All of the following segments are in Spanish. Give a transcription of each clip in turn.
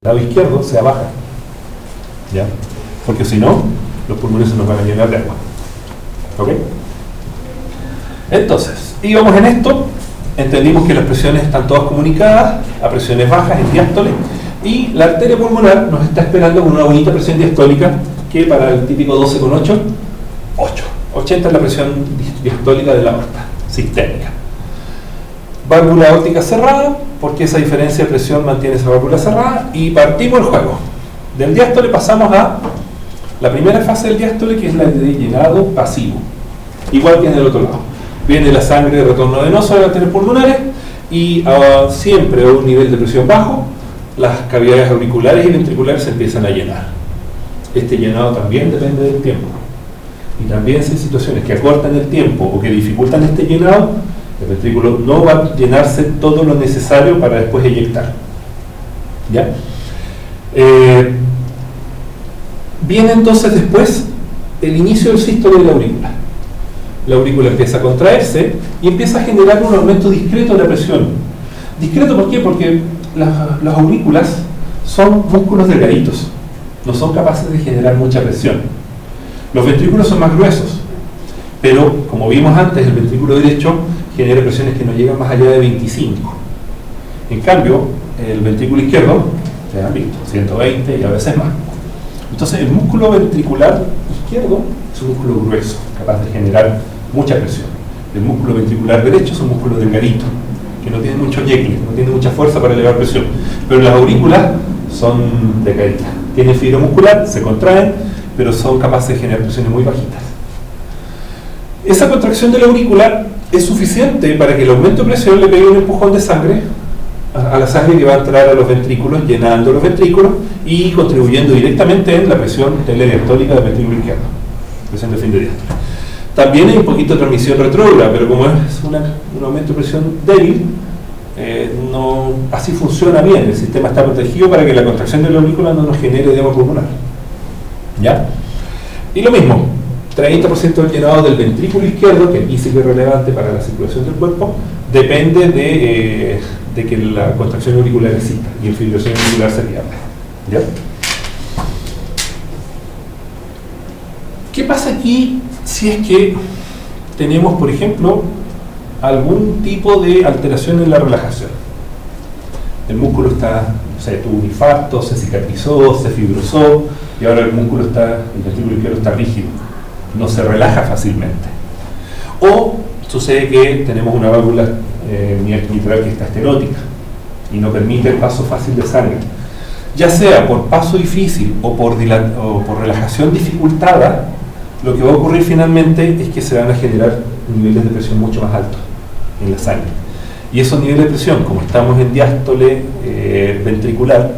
lado izquierdo sea baja, ¿ya? Porque si no, los pulmones se nos van a llenar de agua. ¿Ok? Entonces, íbamos en esto, entendimos que las presiones están todas comunicadas a presiones bajas en diástole, y la arteria pulmonar nos está esperando con una bonita presión diastólica que para el típico 12,8, 8. 80 es la presión diastólica de la aorta sistémica. Válvula aórtica cerrada, porque esa diferencia de presión mantiene esa válvula cerrada, y partimos el juego. Del diástole pasamos a la primera fase del diástole, que es la de llenado pasivo, igual que en el otro lado. Viene la sangre de retorno venoso de las arterias pulmonares y siempre a un nivel de presión bajo, las cavidades auriculares y ventriculares se empiezan a llenar. Este llenado también depende del tiempo. Y también si hay situaciones que acortan el tiempo o que dificultan este llenado, el ventrículo no va a llenarse todo lo necesario para después eyectar. ¿Ya? Viene entonces después el inicio del sístole de la aurícula. La aurícula empieza a contraerse y empieza a generar un aumento discreto de la presión. ¿Discreto por qué? Porque las aurículas son músculos delgaditos, no son capaces de generar mucha presión. Los ventrículos son más gruesos, pero como vimos antes, el ventrículo derecho genera presiones que no llegan más allá de 25. En cambio, el ventrículo izquierdo, ustedes han visto, 120 y a veces más. Entonces, el músculo ventricular izquierdo es un músculo grueso, capaz de generar mucha presión. El músculo ventricular derecho es un músculo delgadito, que no tiene mucho yecle, no tiene mucha fuerza para elevar presión. Pero las aurículas son delgaditas. Tienen fibra muscular, se contraen, pero son capaces de generar presiones muy bajitas. Esa contracción de la aurícula es suficiente para que el aumento de presión le pegue un empujón de sangre a la sangre que va a entrar a los ventrículos, llenando los ventrículos y contribuyendo directamente en la presión telediastólica del ventrículo izquierdo, presión de fin de diástole. También hay un poquito de transmisión retrógrada, pero como es un aumento de presión débil, no, así funciona bien. El sistema está protegido para que la contracción de la aurícula no nos genere edema pulmonar. ¿Ya? Y lo mismo, 30% del llenado del ventrículo izquierdo, que aquí sí que es relevante para la circulación del cuerpo, depende de que la contracción auricular exista y el fibrilación auricular se pierda. ¿Ya? ¿Qué pasa aquí si es que tenemos, por ejemplo, algún tipo de alteración en la relajación? El músculo está, o sea, tuvo un infarto, se cicatrizó, se fibrosó, y ahora el ventrículo izquierdo está rígido, no se relaja fácilmente. O sucede que tenemos una válvula mitral que está esterótica y no permite el paso fácil de sangre. Ya sea por paso difícil o por relajación dificultada, lo que va a ocurrir finalmente es que se van a generar niveles de presión mucho más altos en la sangre. Y esos niveles de presión, como estamos en diástole ventricular,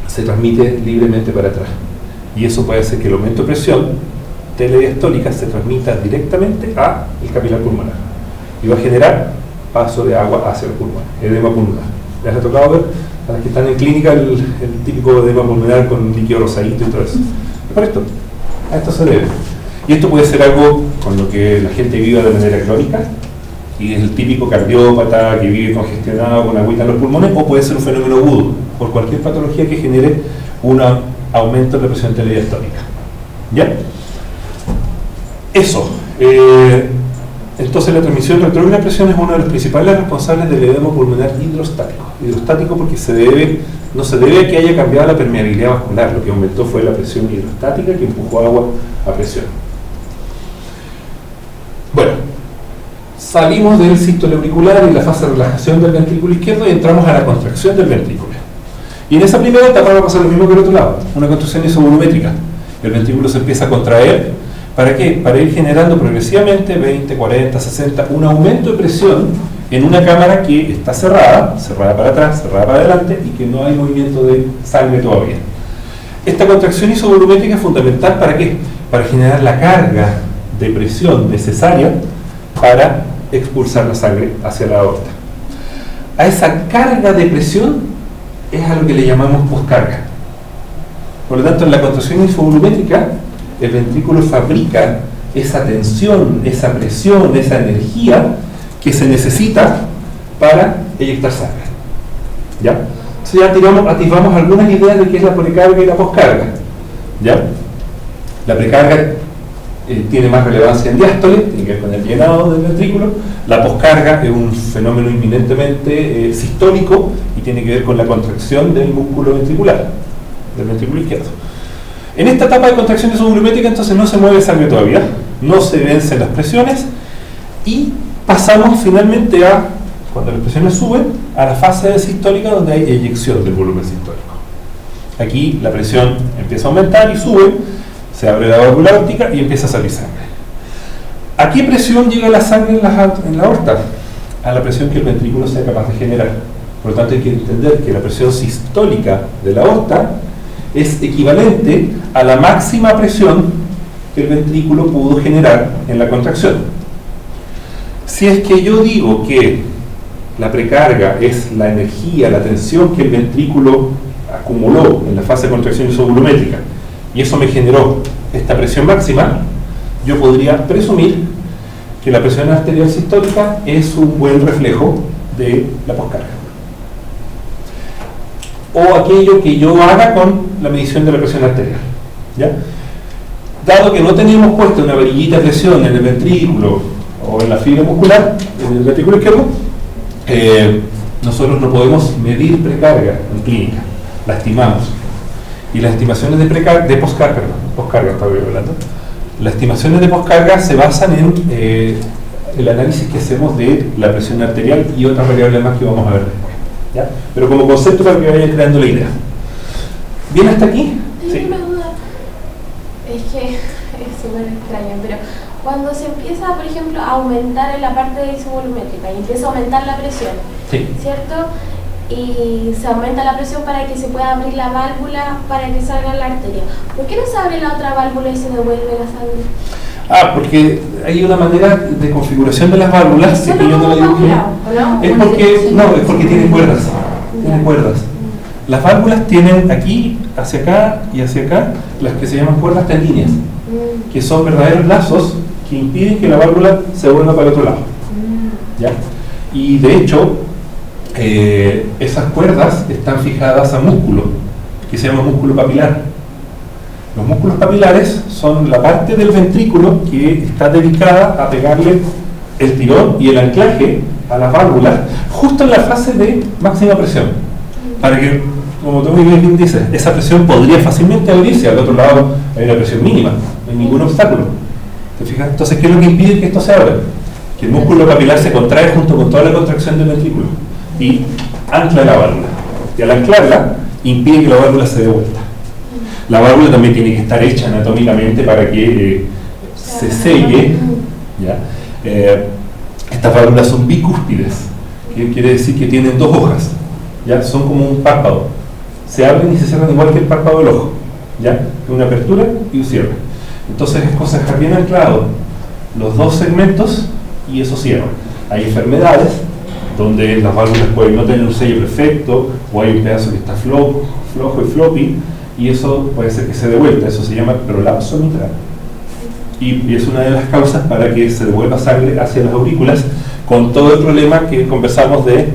se transmite libremente para atrás. Y eso puede hacer que el aumento de presión telediastólica se transmita directamente al capilar pulmonar. Y va a generar paso de agua hacia el pulmón, edema pulmonar. ¿Les ha tocado ver? A las que están en clínica el típico edema pulmonar con líquido rosadito y todo eso. Es por esto. A esto se debe. Y esto puede ser algo con lo que la gente viva de manera crónica, y es el típico cardiópata que vive congestionado con agüita en los pulmones, o puede ser un fenómeno agudo, por cualquier patología que genere un aumento de la presión telediastólica. ¿Ya? Eso. Entonces la transmisión retrógrada de presión es uno de los principales responsables del edema pulmonar hidrostático. Hidrostático porque no se debe a que haya cambiado la permeabilidad vascular, lo que aumentó fue la presión hidrostática que empujó agua a presión. Bueno, salimos del sístole auricular y la fase de relajación del ventrículo izquierdo y entramos a la contracción del ventrículo. Y en esa primera etapa va a pasar lo mismo que el otro lado, una contracción isovolumétrica. El ventrículo se empieza a contraer. ¿Para qué? Para ir generando progresivamente 20, 40, 60, un aumento de presión en una cámara que está cerrada para atrás, cerrada para adelante y que no hay movimiento de sangre todavía. Esta contracción isovolumétrica es fundamental ¿para qué? Para generar la carga de presión necesaria para expulsar la sangre hacia la aorta. A esa carga de presión es a lo que le llamamos poscarga. Por lo tanto, en la contracción isovolumétrica, el ventrículo fabrica esa tensión, esa presión, esa energía que se necesita para eyectar sangre. ¿Ya? Entonces ya atisbamos algunas ideas de qué es la precarga y la poscarga. ¿Ya? La precarga tiene más relevancia en diástole, tiene que ver con el llenado del ventrículo. La poscarga es un fenómeno inminentemente sistólico y tiene que ver con la contracción del músculo ventricular, del ventrículo izquierdo. En esta etapa de contracción subvolumétrica entonces no se mueve sangre todavía, no se vencen las presiones y pasamos finalmente a, cuando las presiones suben, a la fase sistólica donde hay eyección del volumen sistólico. Aquí la presión empieza a aumentar y sube, se abre la válvula aórtica y empieza a salir sangre. ¿A qué presión llega la sangre en la aorta? A la presión que el ventrículo sea capaz de generar. Por lo tanto hay que entender que la presión sistólica de la aorta es equivalente a la máxima presión que el ventrículo pudo generar en la contracción. Si es que yo digo que la precarga es la energía, la tensión que el ventrículo acumuló en la fase de contracción isovolumétrica y eso me generó esta presión máxima, yo podría presumir que la presión arterial sistólica es un buen reflejo de la poscarga. O aquello que yo haga con la medición de la presión arterial. ¿Ya? Dado que no tenemos puesto una varillita de presión en el ventrículo o en la fibra muscular, en el ventrículo izquierdo, nosotros no podemos medir precarga en clínica, la estimamos. Y las estimaciones de poscarga, las estimaciones de poscarga se basan en el análisis que hacemos de la presión arterial y otras variables más que vamos a ver después. ¿Ya? Pero como concepto para que vayan creando la idea. ¿Bien hasta aquí? Tengo una duda. Es que es súper extraño, pero cuando se empieza, por ejemplo, a aumentar en la parte isovolumétrica y empieza a aumentar la presión, sí, ¿cierto? Y se aumenta la presión para que se pueda abrir la válvula para que salga la arteria. ¿Por qué no se abre la otra válvula y se devuelve la sangre? Porque hay una manera de configuración de las válvulas que yo no la dibujé. Es porque tiene cuerdas. Tiene cuerdas. Las válvulas tienen aquí, hacia acá y hacia acá, las que se llaman cuerdas tendíneas, que son verdaderos lazos que impiden que la válvula se vuelva para el otro lado. ¿Ya? Y de hecho, esas cuerdas están fijadas a músculo, que se llama músculo papilar. Los músculos papilares son la parte del ventrículo que está dedicada a pegarle el tirón y el anclaje a las válvulas justo en la fase de máxima presión, para que, como tú muy bien dices, esa presión podría fácilmente abrirse. Al otro lado hay una presión mínima, no hay ningún obstáculo. ¿Te fijas? Entonces, ¿qué es lo que impide que esto se abra? Que el músculo papilar se contrae junto con toda la contracción del ventrículo y ancla la válvula, y al anclarla impide que la válvula se dé vuelta. La válvula también tiene que estar hecha anatómicamente para que se selle, ¿ya? Estas válvulas son bicúspides, que quiere decir que tienen dos hojas, ¿ya? Son como un párpado, se abren y se cierran igual que el párpado del ojo, ¿ya? Una apertura y un cierre. Entonces es cosa de dejar bien anclado los dos segmentos y eso cierra. Hay enfermedades donde las válvulas pueden no tener un sello perfecto, o hay un pedazo que está flojo y floppy, y eso puede ser que se dé vuelta. Eso se llama prolapso mitral. Y es una de las causas para que se devuelva sangre hacia las aurículas, con todo el problema que conversamos de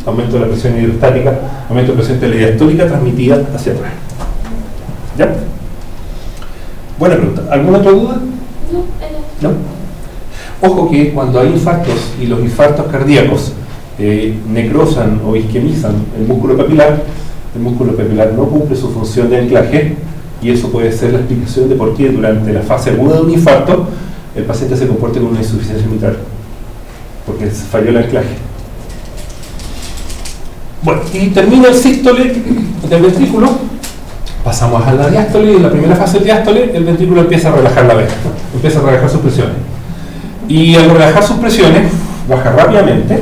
aumento de la presión hidrostática, aumento de presión telediastólica transmitida hacia atrás. ¿Ya? Buena pregunta. ¿Alguna otra duda? No. Ojo que cuando hay infartos y los infartos cardíacos necrosan o isquemizan el músculo papilar no cumple su función de anclaje, y eso puede ser la explicación de por qué durante la fase aguda de un infarto el paciente se comporta con una insuficiencia mitral, porque se falló el anclaje. Bueno, y termina el sístole del ventrículo, pasamos a la diástole, y en la primera fase del diástole el ventrículo empieza a relajar la vena, empieza a relajar sus presiones. Y al relajar sus presiones, baja rápidamente,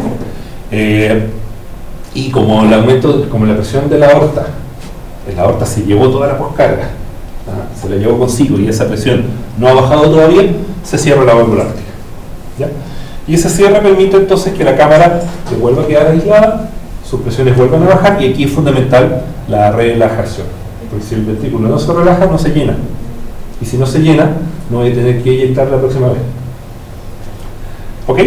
y como la presión de la aorta se llevó toda la poscarga, se la llevó consigo, y esa presión no ha bajado todavía, se cierra la válvula aórtica. ¿Ya? Y ese cierre permite entonces que la cámara se vuelva a quedar aislada, sus presiones vuelvan a bajar, y aquí es fundamental la relajación, porque si el ventrículo no se relaja, no se llena, y si no se llena, no voy a tener que inyectar la próxima vez. ¿Ok?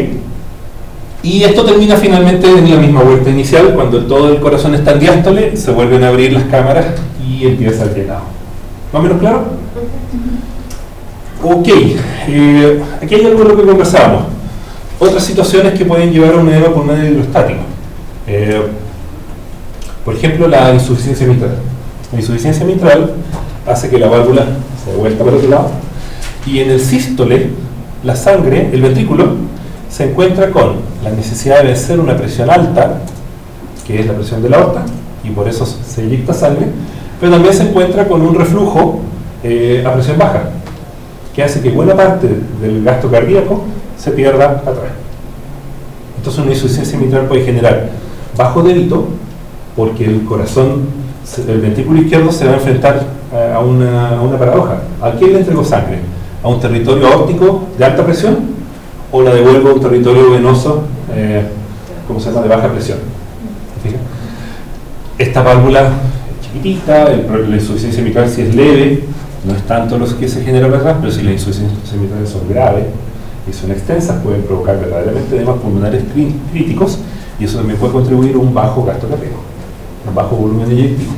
Y esto termina finalmente en la misma vuelta inicial, cuando todo el corazón está en diástole, se vuelven a abrir las cámaras y empieza el llenado. ¿Más o menos claro? Ok, aquí hay algo de lo que conversábamos. Otras situaciones que pueden llevar a un edema pulmonar hidrostático. Por ejemplo, la insuficiencia mitral. La insuficiencia mitral hace que la válvula se vuelta para otro lado y en el sístole, la sangre, el ventrículo, se encuentra con la necesidad de vencer una presión alta, que es la presión de la aorta, y por eso se inyecta sangre, pero también se encuentra con un reflujo a presión baja, que hace que buena parte del gasto cardíaco se pierda atrás. Entonces una insuficiencia mitral puede generar bajo débito, porque el corazón, el ventrículo izquierdo se va a enfrentar a una paradoja. ¿A quién le entregó sangre? ¿A un territorio aórtico de alta presión o la devuelvo a un territorio venoso, ¿cómo se llama?, de baja presión? ¿Fija? Esta válvula es chiquitita, la insuficiencia mitral si es leve, no es tanto lo que se genera para atrás, pero si las insuficiencias mitrales son graves y son extensas, pueden provocar verdaderamente edemas pulmonares críticos, y eso también puede contribuir a un bajo gasto cardíaco, un bajo volumen eyectivo.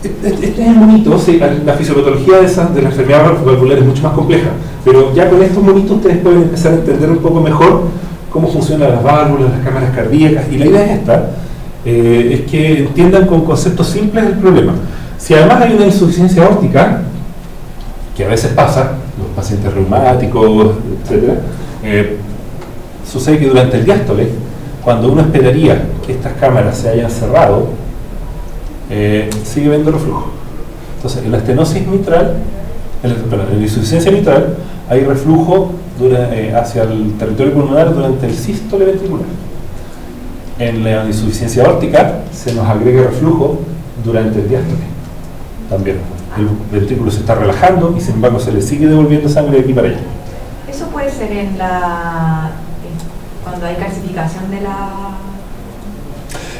Este es el monito, sí, la fisiopatología de la enfermedad valvular es mucho más compleja, pero ya con estos monitos ustedes pueden empezar a entender un poco mejor cómo funcionan las válvulas, las cámaras cardíacas, y la idea es esta, es que entiendan con conceptos simples el problema. Si además hay una insuficiencia aórtica, que a veces pasa, los pacientes reumáticos, etc., sucede que durante el diástole, cuando uno esperaría que estas cámaras se hayan cerrado, sigue habiendo reflujo. Entonces, en la estenosis mitral, en la insuficiencia mitral, hay reflujo hacia el territorio pulmonar durante el sístole ventricular. En la insuficiencia aórtica se nos agrega reflujo durante el diástole. También el ventrículo se está relajando y sin embargo se le sigue devolviendo sangre de aquí para allá. Eso puede ser cuando hay calcificación de la...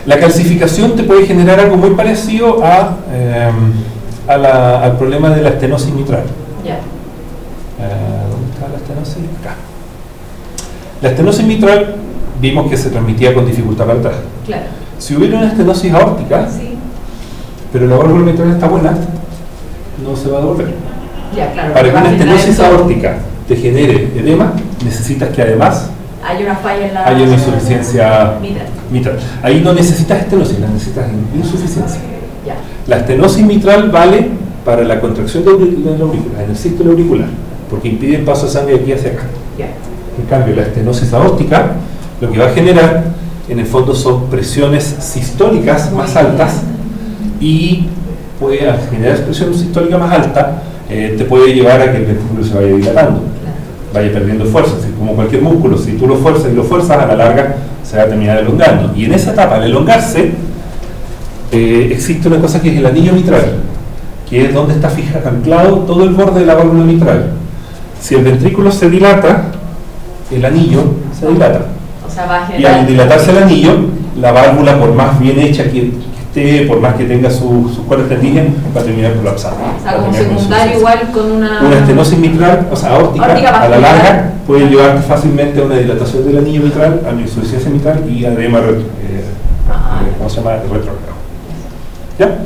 La calcificación te puede generar algo muy parecido al problema de la estenosis mitral. Ya. ¿Dónde está la estenosis? Acá. La estenosis mitral vimos que se transmitía con dificultad para atrás. Claro. Si hubiera una estenosis aórtica, Sí. pero la válvula mitral está buena, no se va a devolver. Ya, claro. Para que va a una generar estenosis eso. aórtica te genere edema, necesitas que además Hay una falla en la... haya una insuficiencia mitral. mitral. Ahí no necesitas estenosis, la necesitas insuficiencia. Ya. La estenosis mitral vale para la contracción de la aurícula, en el sístole auricular, porque impide el paso de sangre de aquí hacia acá. Ya. En cambio, la estenosis aórtica lo que va a generar, en el fondo, son presiones sistólicas más altas, y puede, al generar presión sistólica más alta, te puede llevar a que el ventrículo se vaya dilatando, vaya perdiendo fuerza. Así como cualquier músculo, si tú lo fuerzas, a la larga se va a terminar elongando. Y en esa etapa, al elongarse, existe una cosa que es el anillo mitral, que es donde está anclado todo el borde de la válvula mitral. Si el ventrículo se dilata, el anillo se dilata. O sea, va a Y generar... al dilatarse el anillo, la válvula, por más bien hecha que esté, por más que tenga sus cuerdas tendinias, va a terminar colapsando. O sea, como secundario igual con una estenosis mitral, o sea, aórtica a la larga, puede llevarte fácilmente a una dilatación del anillo mitral, a una insuficiencia mitral y a edema ¿cómo se llama? Retrógrado. ¿Ya?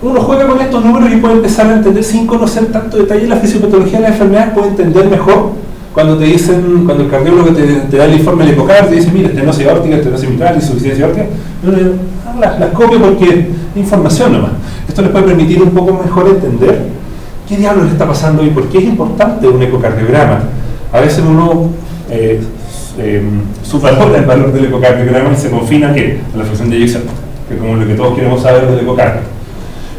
Uno juega con estos números y puede empezar a entender, sin conocer tanto detalle la fisiopatología de la enfermedad, puede entender mejor cuando te dicen, cuando el cardiólogo te da el informe del ecocardio, te dice, mira, estenosis aórtica, estenosis mitral, insuficiencia aórtica, las copio porque es información nomás. Esto les puede permitir un poco mejor entender qué diablos le está pasando y por qué es importante un ecocardiograma. A veces uno subvalora el valor del ecocardiograma y se confina a ¿qué? A la fracción de eyección, que es como lo que todos queremos saber del ecocardio.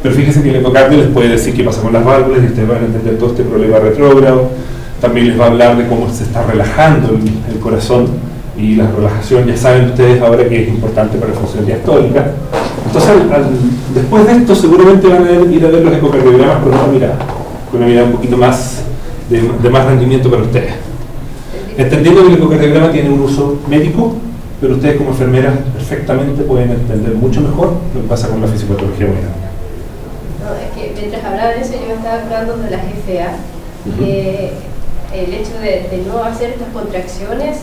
Pero fíjense que el ecocardio les puede decir qué pasa con las válvulas y ustedes van a entender todo este problema retrógrado. También les va a hablar de cómo se está relajando el corazón, y la relajación ya saben ustedes ahora que es importante para la función diastólica. Entonces después de esto seguramente van a ir a ver los ecocardiogramas con una mirada un poquito más de más rendimiento para ustedes, entendiendo que el ecocardiograma tiene un uso médico, pero ustedes como enfermeras perfectamente pueden entender mucho mejor lo que pasa con la fisiopatología hemodinámica. No, es que mientras hablaba de eso yo me estaba acordando de la GFA, que el hecho de no hacer estas contracciones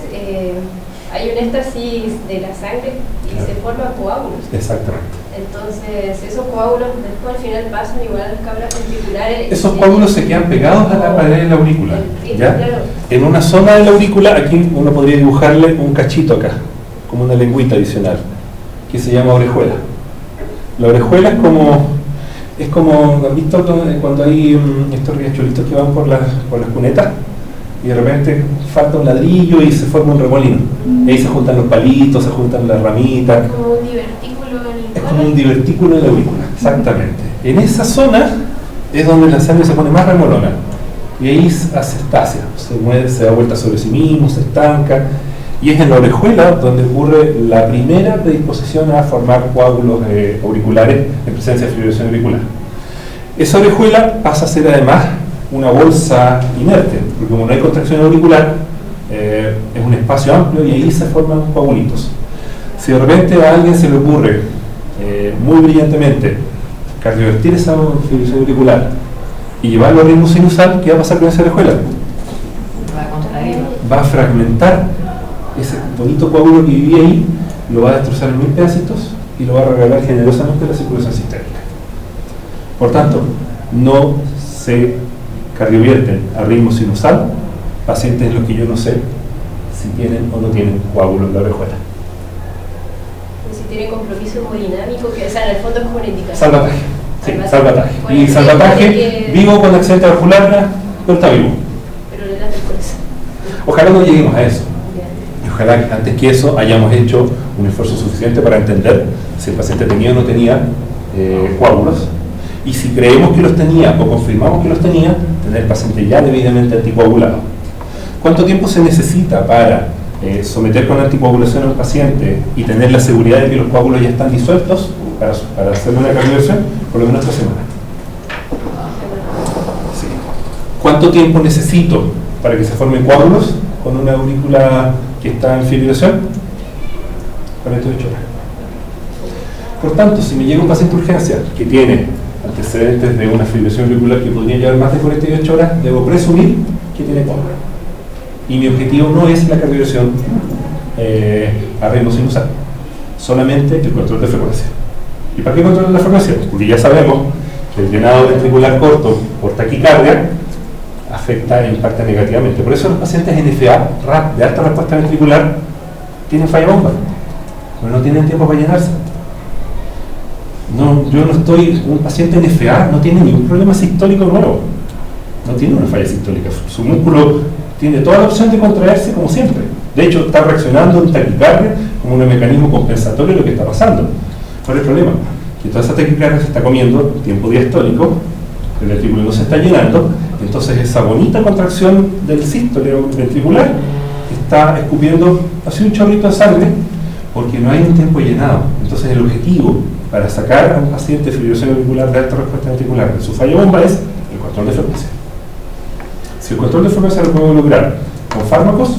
hay un éxtasis de la sangre y Claro. se forman coágulos. Exactamente. Entonces, esos coágulos después al final pasan igual a las cámaras ventriculares. Esos coágulos se quedan pegados a la pared de la aurícula. Sí, ¿Ya? claro. En una zona de la aurícula, aquí uno podría dibujarle un cachito acá, como una lengüita adicional, que se llama orejuela. La orejuela es como ¿han visto cuando hay estos riachuelitos que van por las cunetas? Y de repente falta un ladrillo y se forma un remolino. Y ahí se juntan los palitos, se juntan las ramitas. Como un divertículo en el Es como un divertículo de la aurícula, exactamente. En esa zona es donde la sangre se pone más remolona. Y ahí hace estasia, se mueve, se da vuelta sobre sí mismo, se estanca. Y es en la orejuela donde ocurre la primera predisposición a formar coágulos auriculares en presencia de fibrilación auricular. Esa orejuela pasa a ser además una bolsa inerte, porque como no hay contracción auricular, es un espacio amplio y ahí se forman coagulitos. Si de repente a alguien se le ocurre muy brillantemente cardiovertir esa fibrilación auricular y llevarlo a ritmo sinusal, ¿qué va a pasar con esa orejuela? Va a contraerlo. Va a fragmentar ese bonito coágulo que vivía ahí, lo va a destrozar en 1000 pedacitos y lo va a regalar generosamente a la circulación sistémica. Por tanto, no se cardiovierten a ritmo sinusal pacientes en los que yo no sé si tienen o no tienen coágulo en la orejuela. Y si tiene compromiso hemodinámico, que o sea, en el fondo es como una indicación. Salvataje. Sí, salvataje. Bueno, Y salvataje, que- vivo con accidente vascular, pero está vivo. Pero le late el corazón. Ojalá no lleguemos a eso. Ya. Y ojalá que antes que eso hayamos hecho un esfuerzo suficiente para entender si el paciente tenía o no tenía coágulos. Y si creemos que los tenía o confirmamos que los tenía, tener el paciente ya debidamente anticoagulado. ¿Cuánto tiempo se necesita para someter con anticoagulación a un paciente y tener la seguridad de que los coágulos ya están disueltos para hacer una cardioversión? Por lo menos 3 semanas. Sí. ¿Cuánto tiempo necesito para que se formen coágulos con una aurícula que está en fibrilación? 48 horas. Por tanto, si me llega un paciente de urgencia que tiene antecedentes de una fibrilación auricular que podría llevar más de 48 horas, debo presumir que tiene coágulo. Y mi objetivo no es la cardioversión a ritmo sinusal, solamente el control de frecuencia. ¿Y para qué control de frecuencia? Porque ya sabemos que el llenado ventricular corto por taquicardia afecta e impacta negativamente. Por eso los pacientes NFA, RAP, de alta respuesta ventricular, tienen falla bomba, pero no tienen tiempo para llenarse. No, yo no estoy, un paciente NFA no tiene ningún problema sistólico nuevo, no tiene una falla sistólica, su músculo tiene toda la opción de contraerse como siempre. De hecho, está reaccionando en taquicardia como un mecanismo compensatorio de lo que está pasando. ¿Cuál es el problema? Que toda esa taquicardia se está comiendo tiempo diastólico, el ventrículo no se está llenando, entonces esa bonita contracción del sístole ventricular está escupiendo así un chorrito de sangre porque no hay un tiempo llenado. Entonces el objetivo para sacar a un paciente de fibrilación auricular de alta respuesta ventricular de su falla bomba es el control de frecuencia. Si el control de frecuencia lo puedo lograr con fármacos,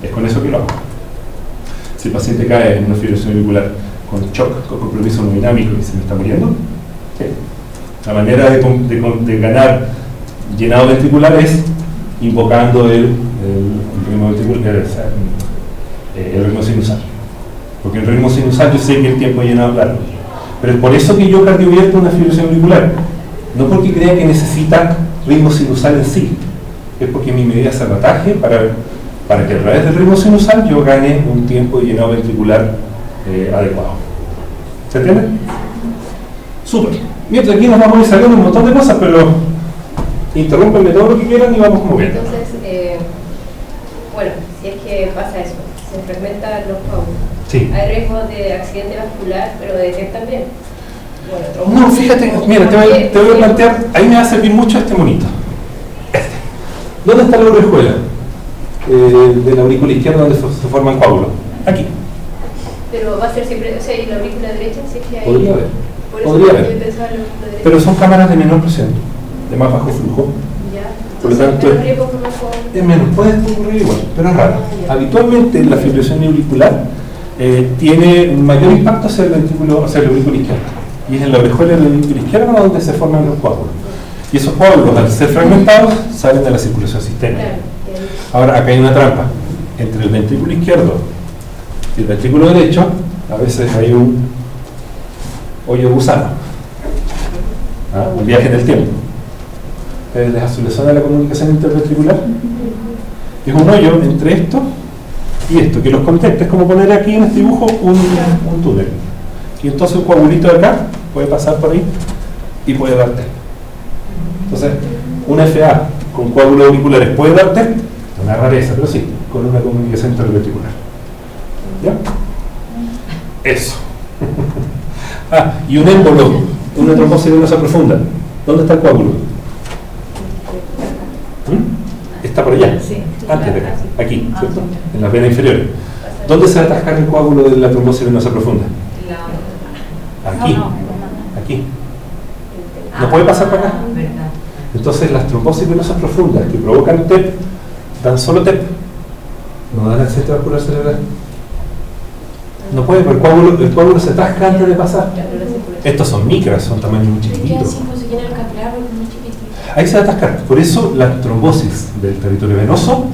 es con eso que lo hago. Si el paciente cae en una fibrilación auricular con shock, con compromiso hemodinámico y se me está muriendo, ¿sí? La manera de ganar llenado ventricular es invocando el ritmo ventricular, el ritmo sinusal. Porque el ritmo sinusal yo sé que el tiempo de llenado es largo. Pero es por eso que yo cardiovierto una fibrilación auricular. No porque crea que necesita ritmo sinusal en sí. Es porque mi medida de salvataje para que a través del ritmo sinusal yo gane un tiempo de llenado ventricular adecuado. ¿Se entiende? Súper. Mientras aquí nos vamos a ir saliendo un montón de cosas, pero interrúmpenme todo lo que quieran y vamos como bien. Entonces, bueno, si es que pasa eso, se fragmentan los coágulos. Sí. Hay riesgo de accidente vascular, pero de detectan bien. Bueno, No, fíjate, mira, te voy a plantear, ahí me va a servir mucho este monito. ¿Dónde está la orejuela? De la aurícula izquierda donde se forman coágulos. Aquí. Pero va a ser siempre, o sea, y la aurícula derecha, si es que hay. Podría haber. Por eso Podría yo haber. pensaba en la aurícula derecha. Pero son cámaras de menor presión, de más bajo flujo. Ya. Por lo tanto, Entonces, riesgo por los coágulos. es menos, puede ocurrir igual, pero es raro. Habitualmente la fibrilación auricular tiene mayor impacto hacia el ventrículo, hacia la aurícula izquierda. Y es en la orejuela de la aurícula izquierda donde se forman los coágulos. Y esos coágulos, al ser fragmentados, salen de la circulación sistémica. Claro. Ahora, acá hay una trampa. Entre el ventrículo izquierdo Y el ventrículo derecho, a veces hay un hoyo de gusano, un viaje en el tiempo. ¿Les suena la comunicación interventricular? Es un hoyo entre esto y esto, que los conecta. Es como poner aquí en este dibujo un túnel. Y entonces un coagulito de acá puede pasar por ahí y puede darte. Entonces, una FA con coágulos auriculares puede darte, una rareza, pero sí, con una comunicación interventricular. ¿Ya? Eso. Y un émbolo, una trombosis venosa profunda. ¿Dónde está el coágulo? Está por allá, Sí. antes de acá, aquí, ¿cierto? En las venas inferiores. ¿Dónde se va a atascar el coágulo de la trombosis venosa profunda? Aquí, aquí. No puede pasar para acá. ¿Verdad? Entonces las trombosis venosas profundas que provocan TEP dan solo TEP, no dan acceso vascular cerebral. No puede, porque el coágulo se atasca antes de pasar. Estos son micras, son tamaños muy chiquititos. Ahí se va a atascar. Por eso las trombosis del territorio venoso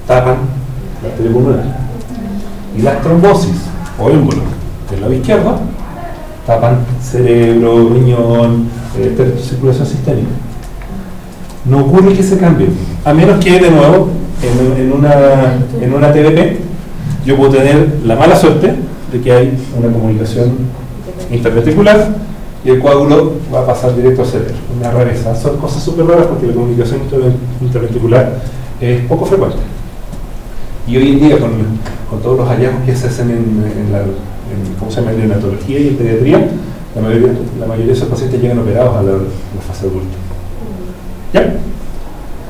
tapan la arteria pulmonar. Y las trombosis o émbolos del lado izquierdo tapan cerebro, riñón, circulación sistémica. No ocurre que se cambie, a menos que de nuevo en una TBP yo puedo tener la mala suerte de que hay una comunicación interventricular y el coágulo va a pasar directo al cerebro. Una rareza. Son cosas súper raras porque la comunicación interventricular es poco frecuente. Y hoy en día, con todos los hallazgos que se hacen en neonatología y en pediatría, la mayoría de esos pacientes llegan operados a la fase adulta. ¿Ya?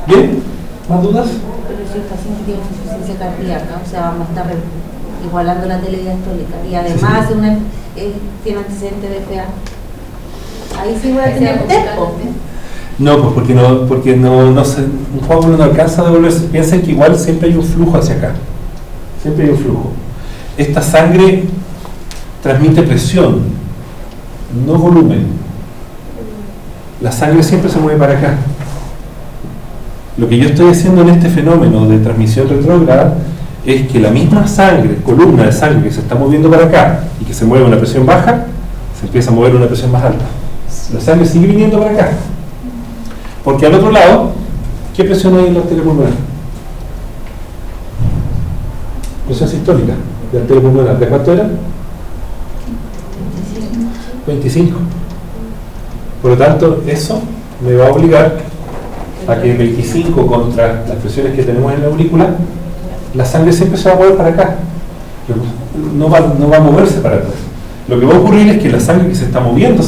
¿Bien? ¿Más dudas? Pero si el paciente tiene insuficiencia cardíaca, o sea, vamos a estar igualando la telediastólica y además tiene antecedente de FA. Ahí sí voy a tener TEPO. No, pues porque no se, un coágulo no alcanza a devolverse. Piensen que igual siempre hay un flujo hacia acá. Siempre hay un flujo. Esta sangre transmite presión, no volumen. La sangre siempre se mueve para acá. Lo que yo estoy haciendo en este fenómeno de transmisión retrógrada es que la misma sangre, columna de sangre que se está moviendo para acá y que se mueve a una presión baja, se empieza a mover a una presión más alta. La sangre sigue viniendo para acá. Porque al otro lado, ¿qué presión hay en la arteria pulmonar? Presión sistólica de la arteria pulmonar. ¿De cuánto era? 25. Por lo tanto, eso me va a obligar a que 25 contra las presiones que tenemos en la aurícula, la sangre siempre se va a mover para acá. No va a moverse para atrás. Lo que va a ocurrir es que la sangre que se está moviendo,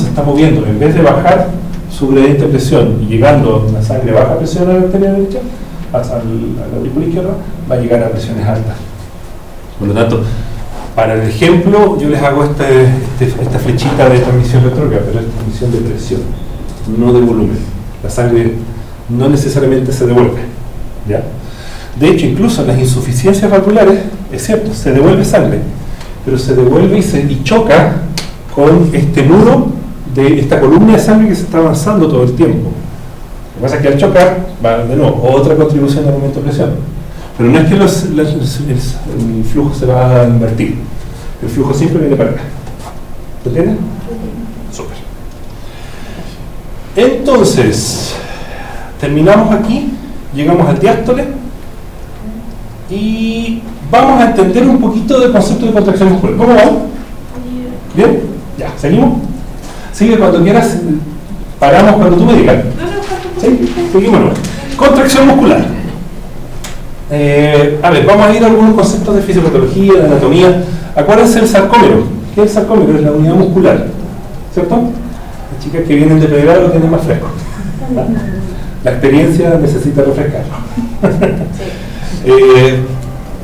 en vez de bajar su gradiente de presión y llegando a una sangre a baja presión a la arteria derecha, a la aurícula izquierda, va a llegar a presiones altas. Por lo tanto, para el ejemplo, yo les hago esta flechita de transmisión retrógrada, pero es transmisión de presión, no de volumen. La sangre no necesariamente se devuelve, ¿ya? De hecho, incluso en las insuficiencias valvulares, es cierto, se devuelve sangre, pero se devuelve y choca con este muro de esta columna de sangre que se está avanzando todo el tiempo. Lo que pasa es que al chocar, va de nuevo, otra contribución al aumento de presión. Pero no es que el flujo se va a invertir, el flujo siempre viene para acá. ¿Lo entienden? Súper. Entonces, terminamos aquí, llegamos al diástole y vamos a entender un poquito del concepto de contracción muscular. ¿Cómo va? ¿Bien? Ya, ¿seguimos? Sigue cuando quieras, paramos cuando tú me digas. ¿Sí? Seguimos. Contracción muscular. A ver, vamos a ir a algunos conceptos de fisiopatología, de anatomía. Acuérdense del sarcómero. ¿Qué es el sarcómero? Es la unidad muscular, ¿cierto? Las chicas que vienen de pregrado lo tienen más fresco. La experiencia necesita refrescarlo.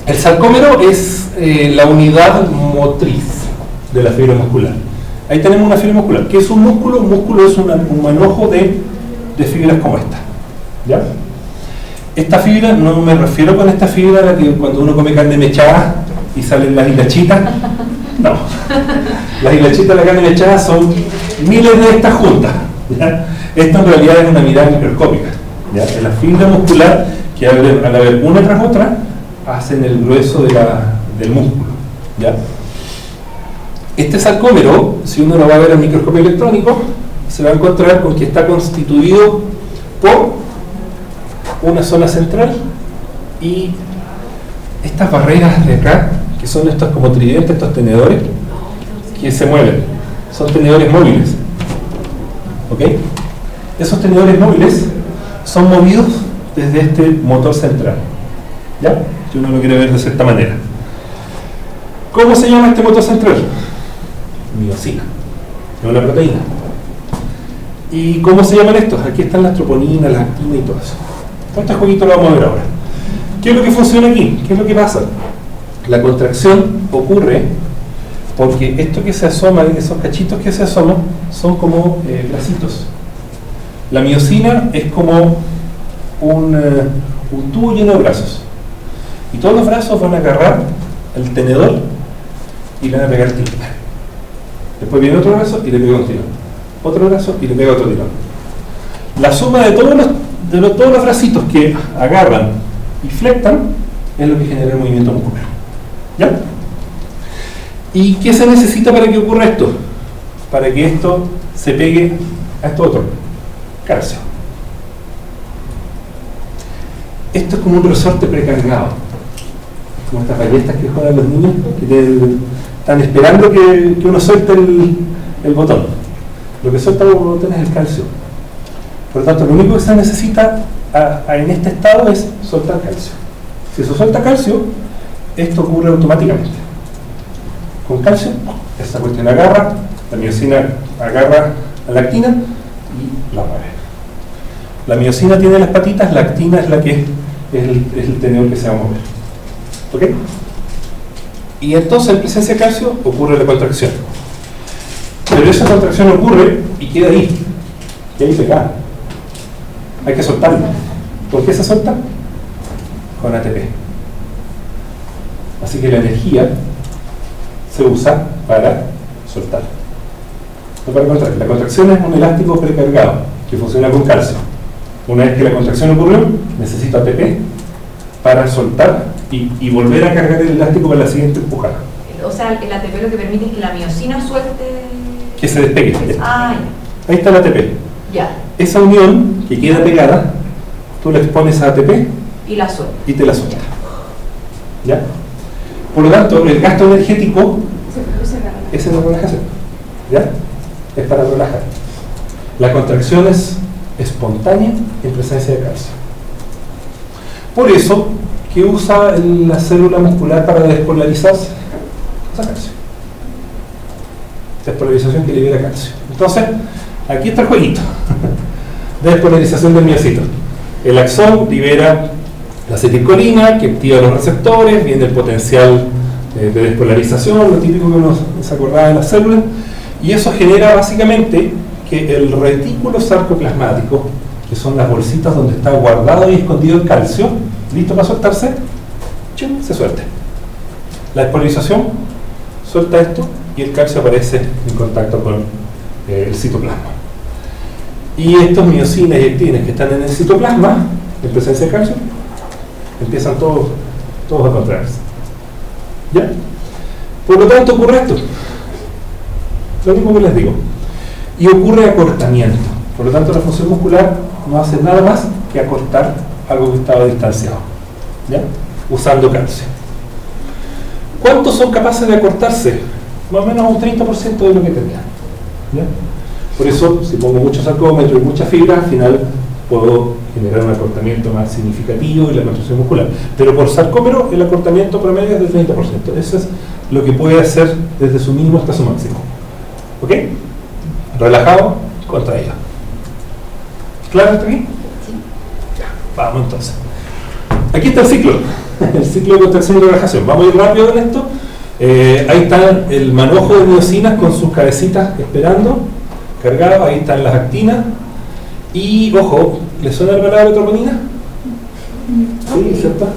El sarcómero es la unidad motriz de la fibra muscular. Ahí tenemos una fibra muscular. ¿Qué es un músculo? Un músculo es un manojo de fibras como esta. ¿Ya? Esta fibra, no me refiero con esta fibra a la que cuando uno come carne mechada y salen las hilachitas. No. Las hilachitas de la carne mechada son miles de estas juntas. ¿Ya? Esto en realidad es una mirada microscópica. ¿Ya? Es la fibra muscular que al haber una tras otra hacen el grueso del músculo. ¿Ya? Este sarcómero, si uno lo va a ver al microscopio electrónico, se va a encontrar con que está constituido por una zona central y estas barreras de acá, que son estos como tridentes, estos tenedores, que se mueven, son tenedores móviles. ¿Ok? Esos tenedores móviles son movidos desde este motor central. ¿Ya? Si uno lo quiere ver de cierta manera. ¿Cómo se llama este motor central? Miosina, no una proteína. ¿Y cómo se llaman estos? Aquí están las troponinas, las actinas y todo eso. Este jueguito lo vamos a ver ahora. ¿Qué es lo que funciona aquí? ¿Qué es lo que pasa? La contracción ocurre porque esto que se asoma, esos cachitos que se asoman, son como bracitos. La miosina es como un tubo lleno de brazos. Y todos los brazos van a agarrar el tenedor y le van a pegar el tirón. Después viene otro brazo y le pega un tirón. Otro brazo y le pega otro tirón. La suma de todos los bracitos que agarran y flectan es lo que genera el movimiento muscular. ¿Ya? ¿Y qué se necesita para que ocurra esto? Para que esto se pegue a esto otro. Calcio. Esto es como un resorte precargado. Como estas ballestas que juegan los niños, que están esperando que uno suelte el botón. Lo que suelta el botón es el calcio. Por lo tanto, lo único que se necesita en este estado es soltar calcio. Si se suelta calcio, esto ocurre automáticamente. Con calcio, esta cuestión agarra, la miosina agarra a la actina y la mueve. La miosina tiene las patitas, la actina es la que es el tenedor que se va a mover. ¿Ok? Y entonces en presencia de calcio ocurre la contracción. Pero esa contracción ocurre y queda ahí pegada. Hay que soltarla. ¿Por qué se suelta? Con ATP. Así que la energía se usa para soltar. No para contraer. La contracción es un elástico precargado que funciona con calcio. Una vez que la contracción ocurrió, necesito ATP para soltar y volver a cargar el elástico para la siguiente empujada. O sea, el ATP lo que permite es que la miosina suelte... Que se despegue. Ah, Ahí está el ATP. ya. Esa unión que queda pegada, tú la expones a ATP Y la suelta. y te la suelta. ¿Ya? Por lo tanto, el gasto energético es en la relajación. ¿Ya? Es para relajar. La contracción es espontánea en presencia de calcio. Por eso, ¿qué usa la célula muscular para despolarizarse? Usa calcio. Despolarización que libera calcio. Entonces, aquí está el jueguito. Despolarización del miocito. El axón libera la acetilcolina que activa los receptores, viene el potencial de despolarización, lo típico que uno se acordaba de las células, y eso genera básicamente que el retículo sarcoplasmático, que son las bolsitas donde está guardado y escondido el calcio, listo para soltarse, ¡chum!, se suelte. La despolarización suelta esto y el calcio aparece en contacto con el citoplasma. Y estos miocinas y actinas que están en el citoplasma, en presencia de calcio, empiezan todos a contraerse. ¿Ya? Por lo tanto ocurre esto. Lo mismo que les digo. Y ocurre acortamiento. Por lo tanto la función muscular no hace nada más que acortar algo que estaba distanciado. ¿Ya? Usando calcio. ¿Cuántos son capaces de acortarse? Más o menos un 30% de lo que tenían. ¿Ya? Por eso, si pongo mucho sarcómetro y mucha fibra, al final puedo generar un acortamiento más significativo y la construcción muscular. Pero por sarcómero, el acortamiento promedio es del 30%. Eso es lo que puede hacer desde su mínimo hasta su máximo. ¿Ok? Relajado, contraído. ¿Claro hasta aquí? Sí. Ya, vamos entonces. Aquí está el ciclo. El ciclo de contracción y relajación. Vamos a ir rápido en esto. Ahí está el manojo de miocinas con sus cabecitas esperando, cargado. Ahí están las actinas. Y, ojo, ¿le suena la palabra troponina? Sí, ¿cierto?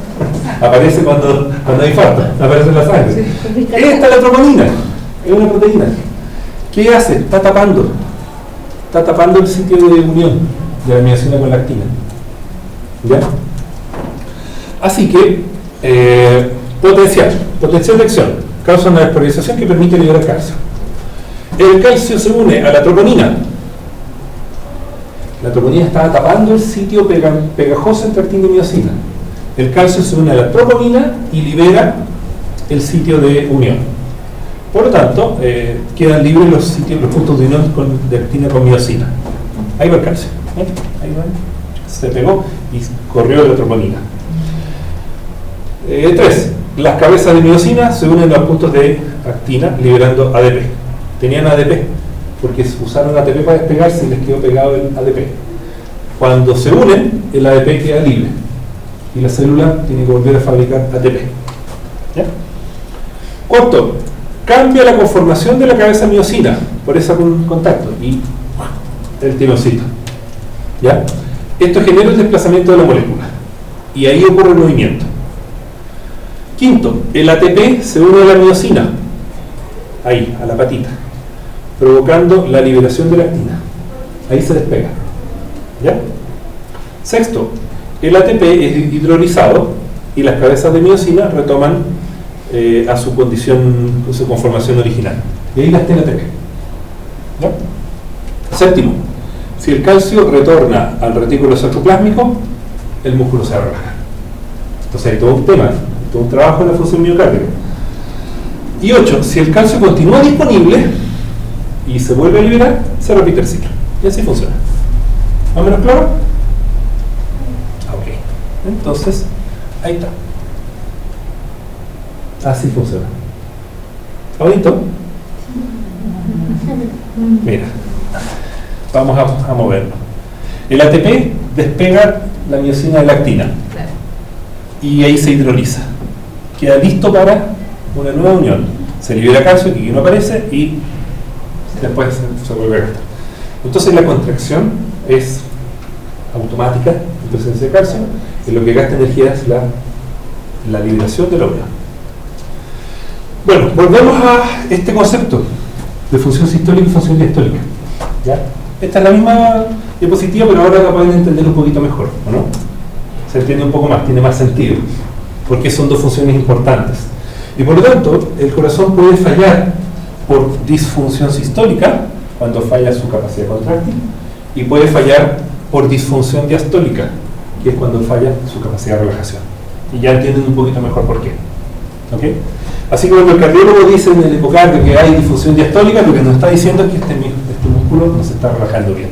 Aparece cuando hay falta, aparece en la sangre. Esta es la troponina, es una proteína. ¿Qué hace? Está tapando el sitio de unión de la miocina con la actina. ¿Ya? Así que, potencial de acción. causa una despolarización que permite liberar calcio. El calcio se une a la troponina. La troponina estaba tapando el sitio pegajoso entre actina y miosina. El calcio se une a la troponina y libera el sitio de unión. Por lo tanto, quedan libres los puntos de unión de actina con miosina. Ahí va el calcio. Ahí va. Se pegó y corrió la troponina. 3. Las cabezas de miosina se unen a los puntos de actina liberando ADP. Tenían ADP porque usaron ATP para despegarse y les quedó pegado el ADP. Cuando se unen, el ADP queda libre y la célula tiene que volver a fabricar ATP. ¿Ya? 4. Cambia la conformación de la cabeza miosina por ese contacto y el tironcito. ¿Ya? Esto genera el desplazamiento de la molécula y ahí ocurre el movimiento. 5. El ATP se une a la miosina, ahí, a la patita, provocando la liberación de la actina. Ahí se despega. ¿Ya? 6. El ATP es hidrolizado y las cabezas de miosina retoman a su condición, su conformación original. Y ahí está el ATP. ¿Ya? 7. Si el calcio retorna al retículo sarcoplásmico, el músculo se va a relajar. Entonces hay todo un tema, todo un trabajo en la función miocárdica. Y 8. Si el calcio continúa disponible y se vuelve a liberar, se repite el ciclo. Y así funciona. ¿Más o menos claro? Ok. Entonces, ahí está. Así funciona. ¿Está bonito? Mira. Vamos a moverlo. El ATP despega la miosina de la actina. Y ahí se hidroliza. Queda listo para una nueva unión. Se libera calcio, que aquí no aparece, y después se vuelve a gastar. Entonces la contracción es automática en presencia de calcio, y lo que gasta energía es la liberación de la unión. Bueno, volvemos a este concepto de función sistólica y función diastólica. ¿Ya? Esta es la misma diapositiva, pero ahora la pueden entender un poquito mejor, ¿o no? Se entiende un poco más, tiene más sentido, porque son dos funciones importantes. Y por lo tanto, el corazón puede fallar por disfunción sistólica, cuando falla su capacidad contráctil, y puede fallar por disfunción diastólica, que es cuando falla su capacidad de relajación. Y ya entienden un poquito mejor por qué. ¿Okay? Así que cuando el cardiólogo dice en el ecocardio que hay disfunción diastólica, lo que nos está diciendo es que este músculo no se está relajando bien.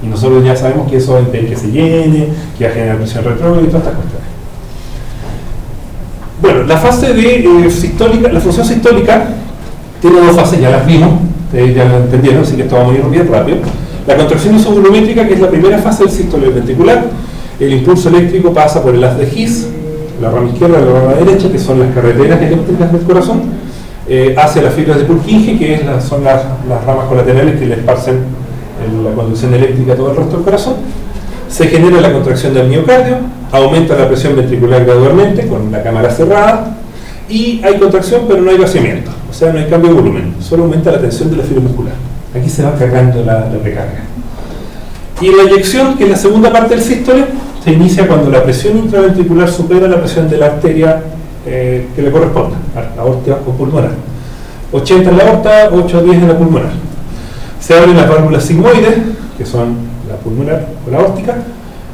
Y nosotros ya sabemos que eso va a impedir que se llene, que va a generar presión retrógrada y todas estas cuestiones. Bueno, la fase de sistólica, la función sistólica tiene dos fases, ya las vimos, ya lo entendieron, así que esto vamos a ir bien rápido. La contracción isovolumétrica, que es la primera fase del sístole ventricular. El impulso eléctrico pasa por el haz de His, la rama izquierda y la rama derecha, que son las carreteras eléctricas del corazón, hacia las fibras de Purkinje, que son las ramas colaterales que le esparcen la conducción eléctrica a todo el resto del corazón. Se genera la contracción del miocardio, aumenta la presión ventricular gradualmente con la cámara cerrada, y hay contracción pero no hay vaciamiento, o sea, no hay cambio de volumen, solo aumenta la tensión de la fibra muscular. Aquí se va cargando la recarga. Y la eyección, que es la segunda parte del sístole, se inicia cuando la presión intraventricular supera la presión de la arteria que le corresponda, la aorta o pulmonar. 80 en la aorta, 8 a 10 en la pulmonar. Se abren las válvulas sigmoides, que son la pulmonar o la aórtica,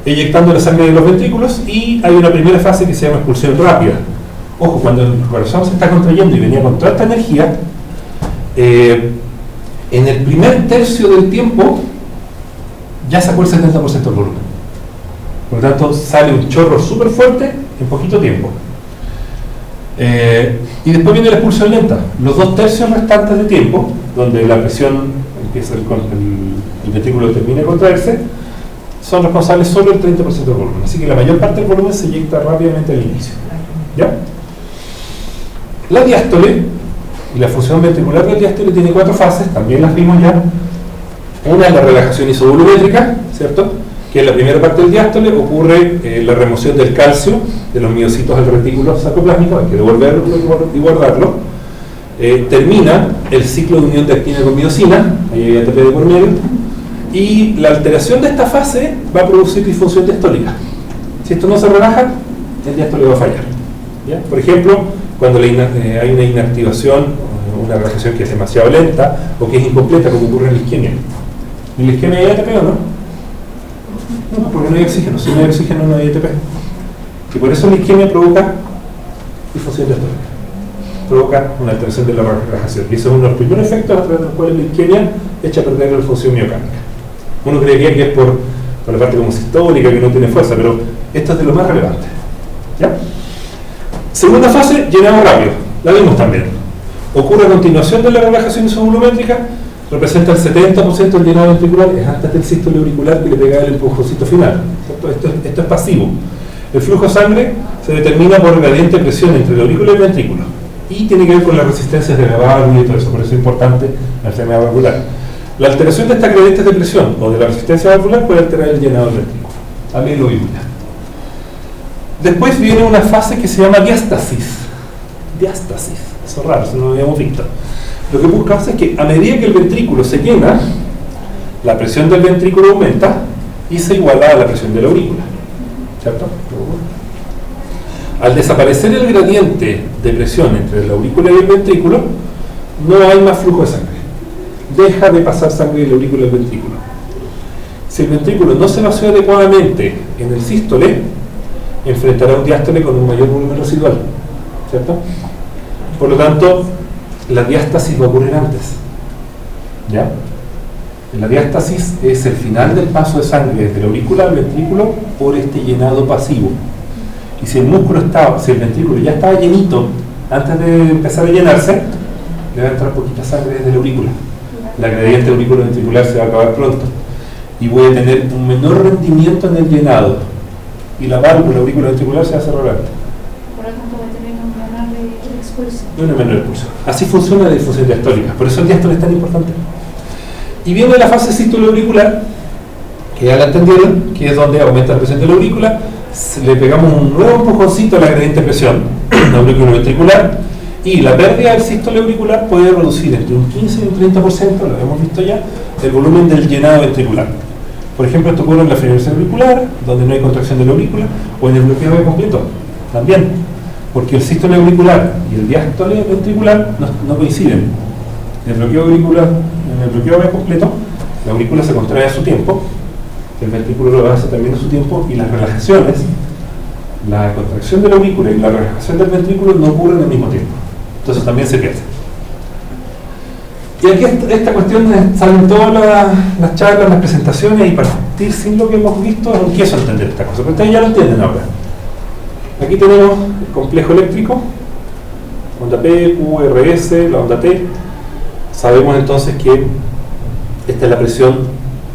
eyectando la sangre de los ventrículos, y hay una primera fase que se llama expulsión rápida. Ojo, cuando el corazón se está contrayendo y venía con toda esta energía, en el primer tercio del tiempo ya sacó el 70% del volumen. Por lo tanto, sale un chorro súper fuerte en poquito tiempo. Y después viene la expulsión lenta. Los 2 tercios restantes de tiempo, donde la presión empieza, el ventrículo termina de contraerse, son responsables solo del 30% del volumen. Así que la mayor parte del volumen se eyecta rápidamente al inicio. ¿Ya? La diástole y la función ventricular del diástole tiene 4 fases, también las vimos ya. Una es la relajación isovolumétrica, ¿cierto? Que en la primera parte del diástole ocurre la remoción del calcio de los miocitos del retículo sarcoplásmico, hay que devolverlo y guardarlo. Termina el ciclo de unión de actina con miosina, ahí hay ATP de por medio, y la alteración de esta fase va a producir disfunción diastólica. Si esto no se relaja, el diástole va a fallar. ¿Ya? Por ejemplo, cuando hay una inactivación, una relajación que es demasiado lenta o que es incompleta, como ocurre en la isquemia. ¿En la isquemia hay ATP o no? No, porque no hay oxígeno. Si no hay oxígeno no hay ATP. Y por eso la isquemia provoca disfunción diastólica. Provoca una alteración de la relajación. Y eso es uno de los primeros efectos a través de los cuales la isquemia echa a perder la función miocárdica. Uno creería que es por la parte como sistólica, que no tiene fuerza, pero esto es de lo más relevante. ¿Ya? Segunda fase, llenado rápido. La vimos también. Ocurre a continuación de la relajación isovolumétrica, representa el 70% del llenado ventricular, es antes del sístole auricular que le pega el empujoncito final. Esto es pasivo. El flujo de sangre se determina por gradiente de presión entre el aurícula y el ventrículo y tiene que ver con las resistencias de la válvula y todo eso, por eso es importante la enfermedad valvular. La alteración de estas gradientes de presión o de la resistencia valvular puede alterar el llenado del ventrículo. También lo vimos ya. Después viene una fase que se llama diástasis. Diástasis, eso es raro, eso no lo habíamos visto. Lo que buscamos es que a medida que el ventrículo se llena, la presión del ventrículo aumenta y se iguala a la presión de la aurícula. ¿Cierto? Al desaparecer el gradiente de presión entre la aurícula y el ventrículo, no hay más flujo de sangre. Deja de pasar sangre de la aurícula al ventrículo. Si el ventrículo no se vació adecuadamente en el sístole, enfrentará un diástole con un mayor volumen residual. ¿Cierto? Por lo tanto, la diástasis va a ocurrir antes. ¿Ya? La diástasis es el final del paso de sangre desde la aurícula al ventrículo por este llenado pasivo. Y si el ventrículo ya estaba llenito antes de empezar a llenarse, le va a entrar poquita sangre desde la aurícula. La gradiente auriculoventricular se va a acabar pronto. Y voy a tener un menor rendimiento en el llenado. Y la válvula auriculoventricular se va a cerrar antes. Por lo tanto, va a tener una menor expulsión. Una menor expulsión. Así funciona la difusión diastólica. Por eso el diástole es tan importante. Y viene la fase sístole auricular, que ya la entendieron, que es donde aumenta la presión de la aurícula. Le pegamos un nuevo empujoncito a la gradiente de presión auriculoventricular y la pérdida del sístole auricular puede reducir entre un 15 y un 30%, lo hemos visto ya, el volumen del llenado ventricular. Por ejemplo, esto ocurre en la fibrilación auricular, donde no hay contracción de la aurícula, o en el bloqueo B completo, también, porque el sístole auricular y el diástole ventricular no coinciden. En el bloqueo B completo, la aurícula se contrae a su tiempo, el ventrículo lo hace también a su tiempo, y las relajaciones, la contracción de la aurícula y la relajación del ventrículo no ocurren al mismo tiempo. Entonces también se pierde. Y aquí esta cuestión salen todas las charlas, las presentaciones, y partir sin lo que hemos visto es un queso entender esta cosa, pero ustedes ya lo entienden ahora. Aquí tenemos el complejo eléctrico, onda P, Q, RS, la onda T. Sabemos entonces que esta es la presión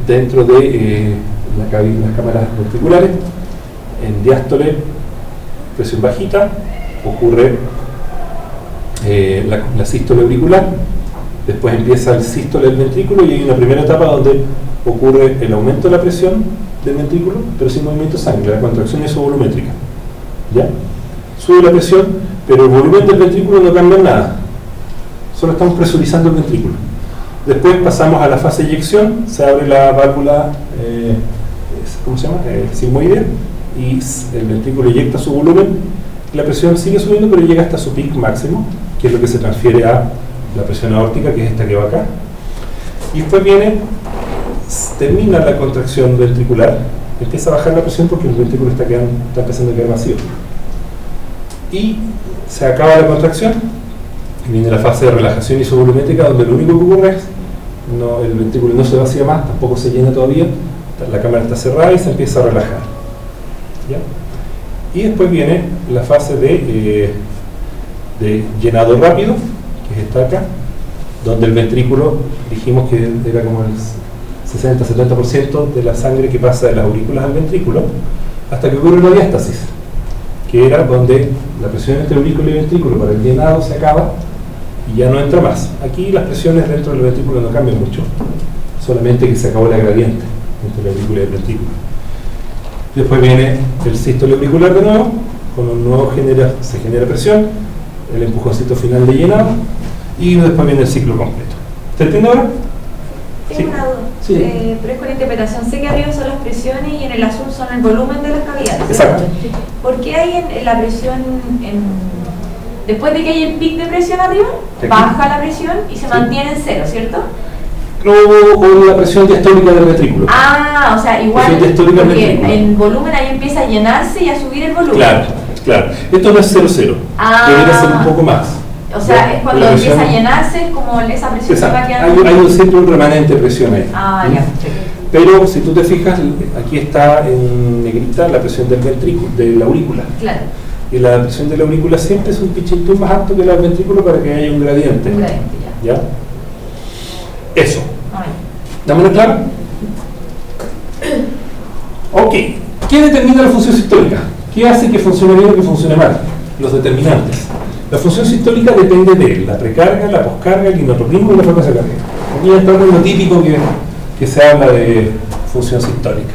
dentro de las cámaras ventriculares. En diástole, presión bajita, ocurre la sístole auricular, después empieza el sístole del ventrículo y hay una primera etapa donde ocurre el aumento de la presión del ventrículo, pero sin movimiento de sangre, la contracción isovolumétrica. ¿Ya? Sube la presión, pero el volumen del ventrículo no cambia en nada, solo estamos presurizando el ventrículo. Después pasamos a la fase de eyección, se abre la válvula, ¿cómo se llama? Sigmoidea, y el ventrículo eyecta su volumen, la presión sigue subiendo pero llega hasta su pic máximo, que es lo que se transfiere a la presión aórtica, que es esta que va acá. Y después termina la contracción ventricular, empieza a bajar la presión porque el ventrículo está empezando a quedar vacío. Y se acaba la contracción, y viene la fase de relajación isovolumétrica, donde lo único que ocurre es el ventrículo no se vacía más, tampoco se llena todavía, la cámara está cerrada y se empieza a relajar. ¿Ya? Y después viene la fase de llenado rápido, que es esta acá, donde el ventrículo, dijimos que era como el 60-70% de la sangre que pasa de las aurículas al ventrículo, hasta que ocurre la diástasis, que era donde la presión entre aurícula y ventrículo para el llenado se acaba y ya no entra más. Aquí las presiones dentro del ventrículo no cambian mucho, solamente que se acabó la gradiente entre la aurícula y el ventrículo. Después viene el sístole auricular de nuevo, con un nuevo se genera presión, el empujoncito final de llenado, y después viene el ciclo completo. ¿Te entiende ahora? Tengo una duda, Sí. pero es con interpretación. Sé que arriba son las presiones y en el azul son el volumen de las cavidades. Exacto. ¿Por qué hay en la presión Después de que hay el pic de presión arriba, Aquí. baja la presión y se Sí. mantiene en cero, ¿cierto? O la presión diastólica del ventrículo. Ah, o sea, igual Presión diastólica del porque ventrículo. el volumen ahí empieza a llenarse y a subir el volumen. Claro, claro. Esto no es 0,0. Ah. Debería ser un poco más. O sea, ¿Ya? es cuando La empieza presión- a llenarse, como esa presión se va Exacto. quedando. Siempre un remanente de presión ahí. Ah, ¿Mm? ya, perfecto. Pero si tú te fijas, aquí está en negrita la presión del ventrículo, de la aurícula. Claro, Y la presión de la aurícula siempre es un pichito más alto que la del ventrículo para que haya un gradiente. un gradiente ya. ¿Ya? Eso. Ay. ¿Dámoslo claro? Ok. ¿Qué determina la función sistólica? ¿Qué hace que funcione bien o que funcione mal? Los determinantes. La función sistólica depende de la precarga, la poscarga, el inotropismo y la frecuencia cardíaca. Aquí ya estamos en lo típico que se habla de función sistólica.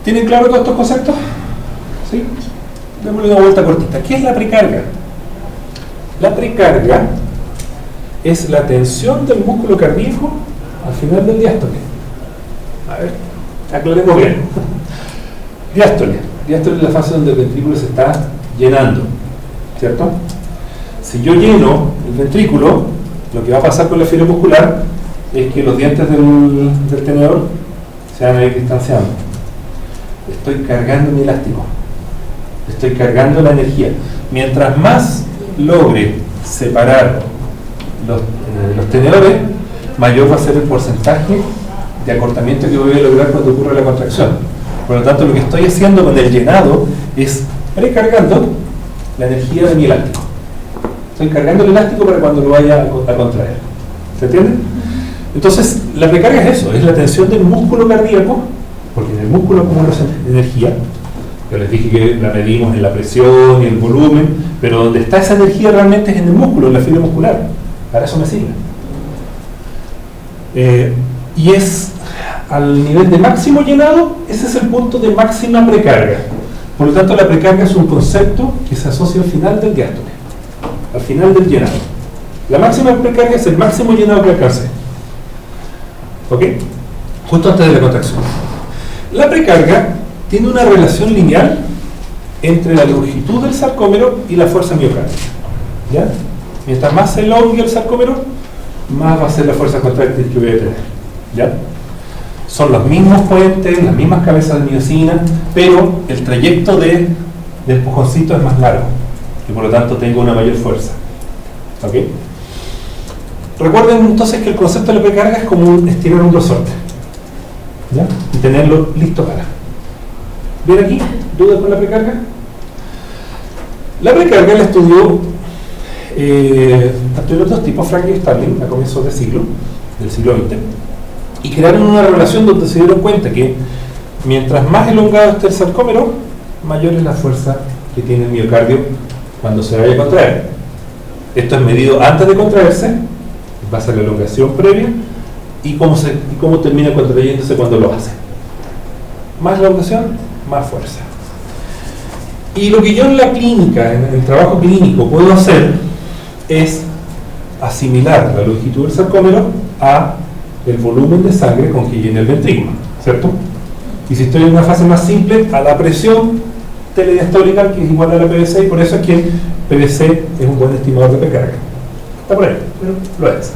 ¿Tienen claro todos estos conceptos? ¿Sí? Démosle una vuelta cortita. ¿Qué es la precarga? La precarga es la tensión del músculo cardíaco al final del diástole. A ver, aclaremos bien. Diástole. Diástole es la fase donde el ventrículo se está llenando, ¿cierto? Si yo lleno el ventrículo, lo que va a pasar con la fibra muscular es que los dientes del tenedor se van a ir distanciando. Estoy cargando mi elástico. Estoy cargando la energía. Mientras más logre separar los tenedores, mayor va a ser el porcentaje de acortamiento que voy a lograr cuando ocurra la contracción. Por lo tanto, lo que estoy haciendo con el llenado es precargando la energía de mi elástico. Estoy cargando el elástico para cuando lo vaya a contraer. ¿Se entiende? Entonces, la precarga es eso, es la tensión del músculo cardíaco, porque en el músculo acumula energía. Yo les dije que la medimos en la presión y el volumen, pero donde está esa energía realmente es en el músculo, en la fibra muscular. Para eso me sirve. Y es al nivel de máximo llenado, ese es el punto de máxima precarga. Por lo tanto, la precarga es un concepto que se asocia al final del diástole, al final del llenado. La máxima precarga es el máximo llenado que alcance. ¿Ok? Justo antes de la contracción. La precarga tiene una relación lineal entre la longitud del sarcómero y la fuerza miocárdica. ¿Ya? Mientras más se elongue el sarcómero, más va a ser la fuerza contráctil que voy a tener. ¿Ya? Son los mismos puentes, las mismas cabezas de miocina, pero el trayecto del empujoncito es más largo y por lo tanto tengo una mayor fuerza. ¿Ok? Recuerden entonces que el concepto de la precarga es como estirar un resorte, ¿ya? Y tenerlo listo para. ¿Ven aquí? ¿Dudas con la precarga? La precarga la estudió los dos tipos, Franklin y Starling, a comienzos del siglo XX, y crearon una relación donde se dieron cuenta que mientras más elongado esté el sarcómero, mayor es la fuerza que tiene el miocardio cuando se vaya a contraer. Esto es medido antes de contraerse, en base a la elongación previa, y cómo termina contrayéndose cuando lo hace. Más elongación, más fuerza. Y lo que yo en la clínica, en el trabajo clínico, puedo hacer es asimilar la longitud del sarcómero a el volumen de sangre con que llena el ventrículo, ¿cierto? Y si estoy en una fase más simple, a la presión telediastólica, que es igual a la PVC, y por eso es que PVC es un buen estimador de precarga. Está por ahí, pero lo es.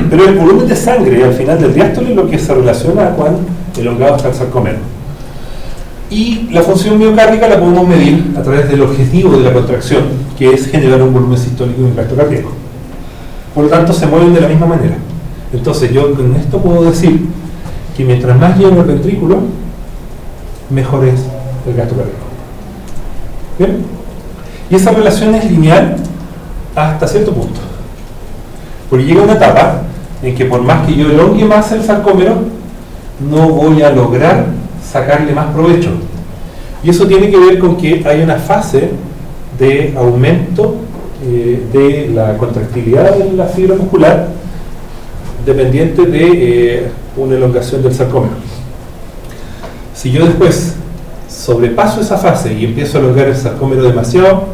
Pero el volumen de sangre al final del diástole es lo que se relaciona a cuán elongado está el sarcómero. Y la función miocárdica la podemos medir a través del objetivo de la contracción, que es generar un volumen sistólico y un impacto cardíaco. Por lo tanto, se mueven de la misma manera. Entonces, yo con esto puedo decir que mientras más lleno el ventrículo, mejor es el gasto cardíaco. ¿Bien? Y esa relación es lineal hasta cierto punto. Porque llega una etapa en que por más que yo elongue más el sarcómero, no voy a lograr sacarle más provecho. Y eso tiene que ver con que hay una fase de aumento de la contractilidad de la fibra muscular dependiente de una elongación del sarcómero. Si yo después sobrepaso esa fase y empiezo a elongar el sarcómero demasiado,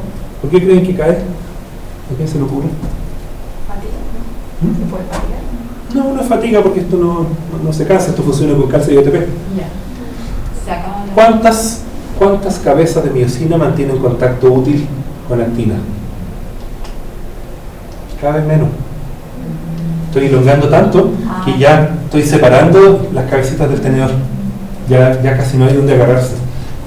¿por qué creen que cae? ¿A quién se le ocurre? ¿Fatiga? ¿Se puede fatigar? No, no es fatiga porque esto no se cansa, esto funciona con calcio y ATP. Ya. Se acaba la... ¿Cuántas cabezas de miocina mantienen contacto útil con actina? Cada vez menos. Estoy elongando tanto que ya estoy separando las cabecitas del tenedor. Ya casi no hay donde agarrarse.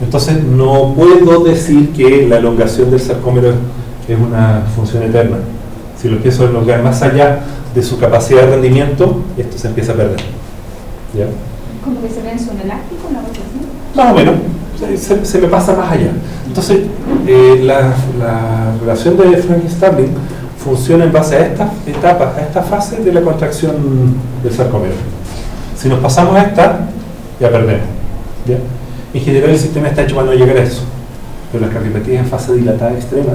Entonces no puedo decir que la elongación del sarcómero es una función eterna. Si lo empiezo a elongar más allá de su capacidad de rendimiento, esto se empieza a perder. ¿Ya? ¿Como que se ve en zona elástico, una cosa así? Más o menos, se me pasa más allá. Entonces, la relación de Frank-Starling funciona en base a estas etapas, a esta fase de la contracción del sarcómero. Si nos pasamos a esta, ya perdemos. ¿Ya? En general el sistema está hecho para no llegar a eso, pero las cardiopatías en fase dilatada extrema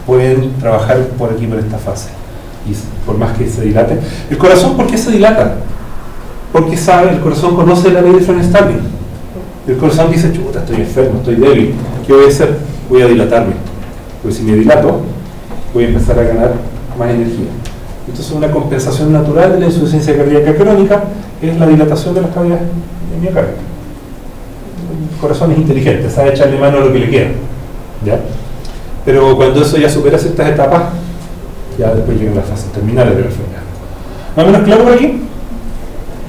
pueden trabajar por aquí, por esta fase, y por más que se dilate. El corazón, ¿por qué se dilata? Porque el corazón conoce la ley de Frank-Starling. El corazón dice, chuta, estoy enfermo, estoy débil, ¿qué voy a hacer? Voy a dilatarme, porque si me dilato voy a empezar a ganar más energía. Entonces una compensación natural de la insuficiencia cardíaca crónica es la dilatación de las cavidades miocárdica. El corazón es inteligente, sabe echarle mano a lo que le queda, ¿ya? Pero cuando eso ya supera ciertas etapas, ya después llegan las fases terminales de la enfermedad. ¿Más o menos claro por aquí?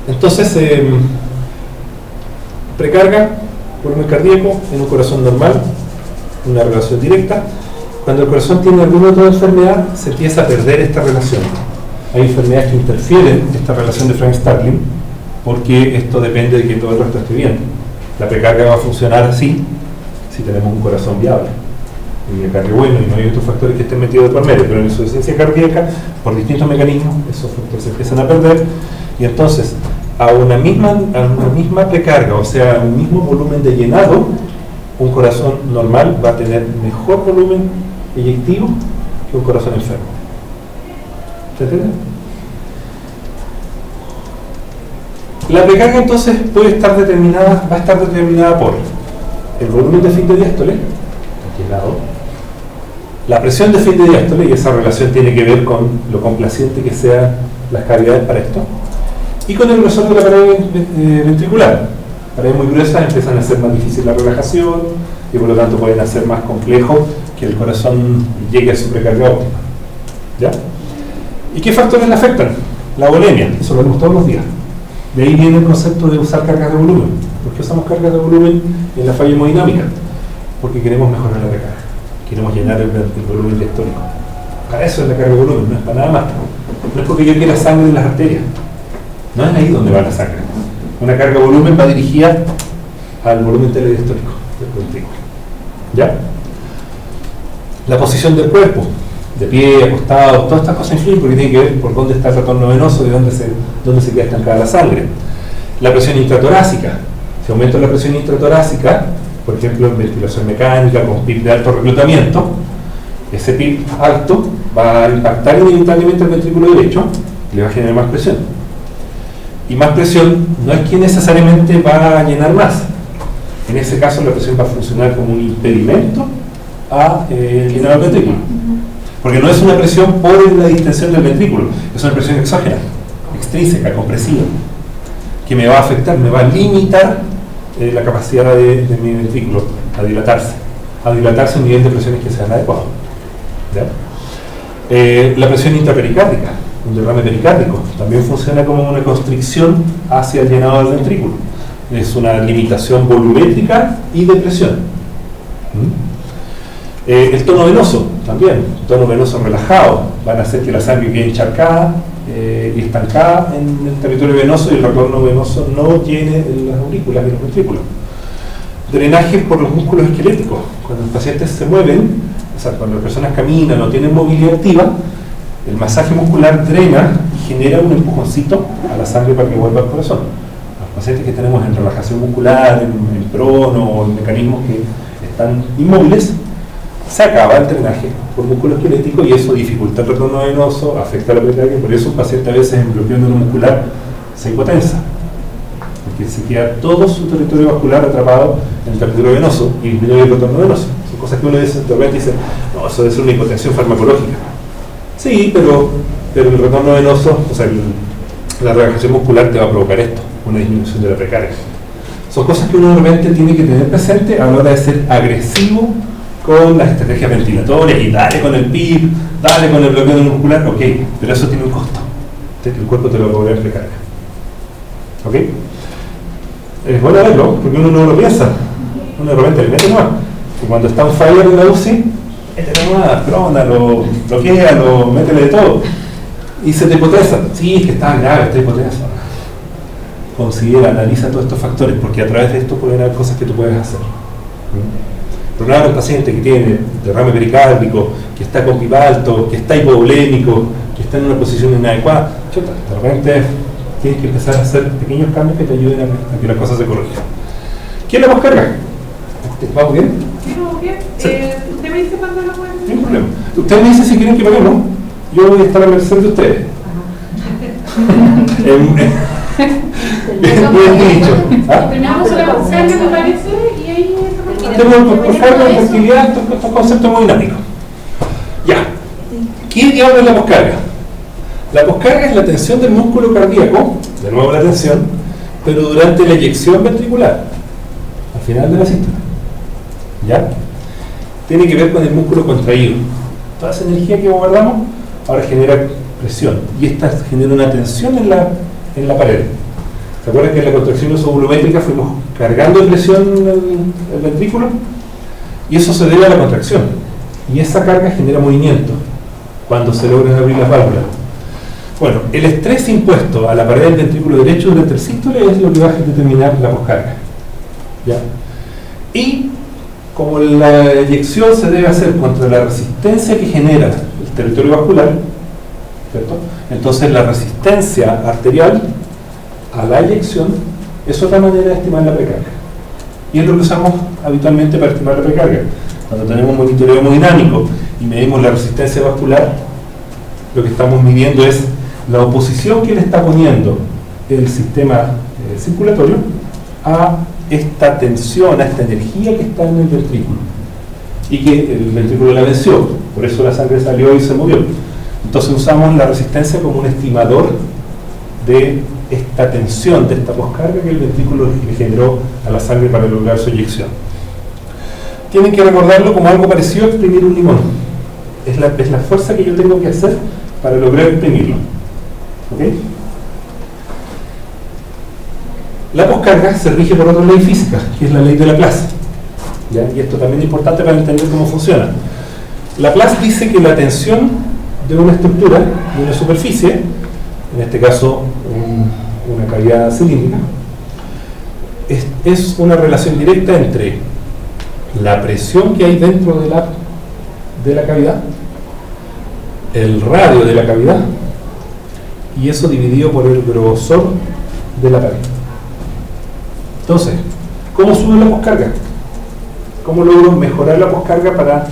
Entonces, precarga, volumen cardíaco en un corazón normal, una relación directa. Cuando el corazón tiene alguna otra enfermedad, se empieza a perder esta relación. Hay enfermedades que interfieren esta relación de Frank-Starling, porque esto depende de que todo el resto esté bien. La precarga va a funcionar así si tenemos un corazón viable, un miocardio bueno y no hay otros factores que estén metidos de por medio, pero en insuficiencia cardíaca, por distintos mecanismos, esos factores se empiezan a perder, y entonces a una misma precarga, o sea, un mismo volumen de llenado, un corazón normal va a tener mejor volumen eyectivo que un corazón enfermo. ¿Se entiende? La precarga entonces va a estar determinada por el volumen de fin de diástole, llenado, la presión de fin de diástole, y esa relación tiene que ver con lo complaciente que sean las cavidades para esto, y con el grosor de la pared ventricular. Paredes muy gruesas empiezan a ser más difícil la relajación y por lo tanto pueden hacer más complejo que el corazón llegue a su precarga óptima. ¿Ya? ¿Y qué factores le afectan? La volemia, eso lo vemos todos los días. De ahí viene el concepto de usar cargas de volumen. ¿Por qué usamos cargas de volumen en la falla hemodinámica? Porque queremos mejorar la recarga, queremos llenar el volumen diastólico. Para eso es la carga de volumen, no es para nada más. No es porque yo quiera sangre en las arterias, no es ahí donde va la sangre. Una carga de volumen va dirigida al volumen telediastólico del ventrículo. ¿Ya? La posición del cuerpo, de pie, acostado, todas estas cosas influyen porque tienen que ver por dónde está el retorno venoso, de dónde se queda estancada la sangre. La presión intratorácica. Si aumenta la presión intratorácica, por ejemplo en ventilación mecánica con PIB de alto reclutamiento, ese PIB alto va a impactar inevitablemente el ventrículo derecho y le va a generar más presión. Y más presión no es que necesariamente va a llenar más. En ese caso la presión va a funcionar como un impedimento a llenar el ventrículo. Porque no es una presión por la distensión del ventrículo, es una presión exógena, extrínseca, compresiva, que me va a afectar, me va a limitar la capacidad de mi ventrículo a dilatarse a un nivel de presiones que sean adecuados. La presión intrapericárdica, un derrame pericárdico, también funciona como una constricción hacia el llenado del ventrículo. Es una limitación volumétrica y de presión. El tono venoso, también, tono venoso relajado, van a hacer que la sangre quede encharcada y estancada en el territorio venoso y el retorno venoso no llene las aurículas y los ventrículos. Drenaje por los músculos esqueléticos. Cuando los pacientes se mueven, o sea, cuando las personas caminan o tienen movilidad activa, el masaje muscular drena y genera un empujoncito a la sangre para que vuelva al corazón. Los pacientes que tenemos en relajación muscular, en prono o en mecanismos que están inmóviles, se acaba el drenaje por músculo esquelético y eso dificulta el retorno venoso, afecta la precarga, y por eso un paciente a veces en bloqueo neuromuscular se hipotensa, porque se queda todo su territorio vascular atrapado en el territorio venoso y disminuye el retorno venoso. Son cosas que uno de repente dice, no, eso debe ser una hipotensión farmacológica. Sí, pero el retorno venoso, o sea, la relajación muscular te va a provocar esto, una disminución de la precarga. Son cosas que uno de repente tiene que tener presente a la hora de ser agresivo con las estrategias ventilatorias y dale con el PIB, dale con el bloqueo muscular, ok, pero eso tiene un costo. El cuerpo te lo va a cobrar recarga. ¿Ok? Es bueno verlo, porque uno no lo piensa. Uno de repente le mete más. Y cuando está un fire en la UCI, métele más, crónalo, bloquealo, métele de todo. Y se te hipotensa. Sí, es que está grave, está hipotensa. Considera, analiza todos estos factores, porque a través de esto pueden haber cosas que tú puedes hacer. Programar al paciente que tiene derrame pericárdico, que está con PIB alto, que está hipovolémico, que está en una posición inadecuada, chuta, de repente tienes que empezar a hacer pequeños cambios que te ayuden a que las cosas se corrijan. ¿Quién la poscarga? ¿Vamos bien? Sí, vamos bien. Sí. ¿Usted me dice cuándo lo pueden? No hay problema. Ustedes me dicen si quieren que paguemos. Yo voy a estar a merced de ustedes. Bien dicho. ¿Ah? Terminamos la poscarga, me parece, y ahí Tenemos poscarga, fertilidad, estos conceptos muy dinámicos. Ya. ¿Qué diablos es la poscarga? La poscarga es la tensión del músculo cardíaco, de nuevo la tensión, pero durante la eyección ventricular, al final de la sístole. ¿Ya? Tiene que ver con el músculo contraído. Toda esa energía que guardamos ahora genera presión, y esta genera una tensión en la pared. ¿Se acuerdan que en la contracción isovolumétrica fuimos cargando de presión el ventrículo? Y eso se debe a la contracción. Y esa carga genera movimiento cuando se logran abrir las válvulas. Bueno, el estrés impuesto a la pared del ventrículo derecho durante el sístole es lo que va a determinar la poscarga. ¿Ya? Y como la eyección se debe hacer contra la resistencia que genera el territorio vascular, ¿cierto? Entonces la resistencia arterial a la eyección es otra manera de estimar la precarga. Y es lo que usamos habitualmente para estimar la precarga. Cuando tenemos monitoreo hemodinámico y medimos la resistencia vascular, lo que estamos midiendo es la oposición que le está poniendo el sistema circulatorio a esta tensión, a esta energía que está en el ventrículo, y que el ventrículo la venció, por eso la sangre salió y se movió. Entonces usamos la resistencia como un estimador de esta tensión, de esta poscarga que el ventrículo le generó a la sangre para lograr su eyección. Tienen que recordarlo como algo parecido a exprimir un limón. Es la fuerza que yo tengo que hacer para lograr exprimirlo. ¿Ok? La poscarga se rige por otra ley física, que es la ley de Laplace. ¿Ya? Y esto también es importante para entender cómo funciona. Laplace dice que la tensión de una estructura, de una superficie, en este caso una cavidad cilíndrica, es una relación directa entre la presión que hay dentro de la cavidad, el radio de la cavidad, y eso dividido por el grosor de la pared. Entonces, ¿cómo sube la poscarga? ¿Cómo logro mejorar la poscarga para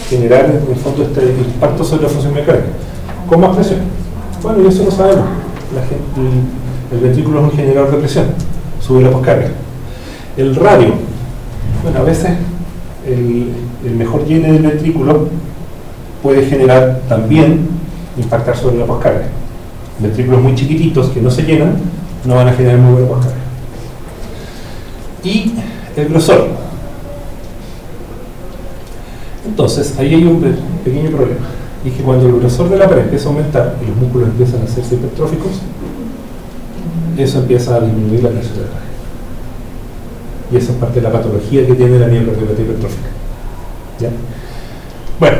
generar en el fondo este impacto sobre la función mecánica? Con más presión. Bueno, y eso lo sabemos. El ventrículo es un generador de presión. Sube la poscarga. El radio. Bueno, a veces el mejor llene del ventrículo puede generar también impactar sobre la poscarga. Ventrículos muy chiquititos que no se llenan no van a generar muy buena poscarga. Y el grosor. Entonces, ahí hay un pequeño problema. Y es que cuando el grosor de la pared empieza a aumentar y los músculos empiezan a hacerse hipertróficos, eso empieza a disminuir la presión de la pared. Y esa es parte de la patología que tiene la miocardiopatía hipertrófica. ¿Ya? Bueno,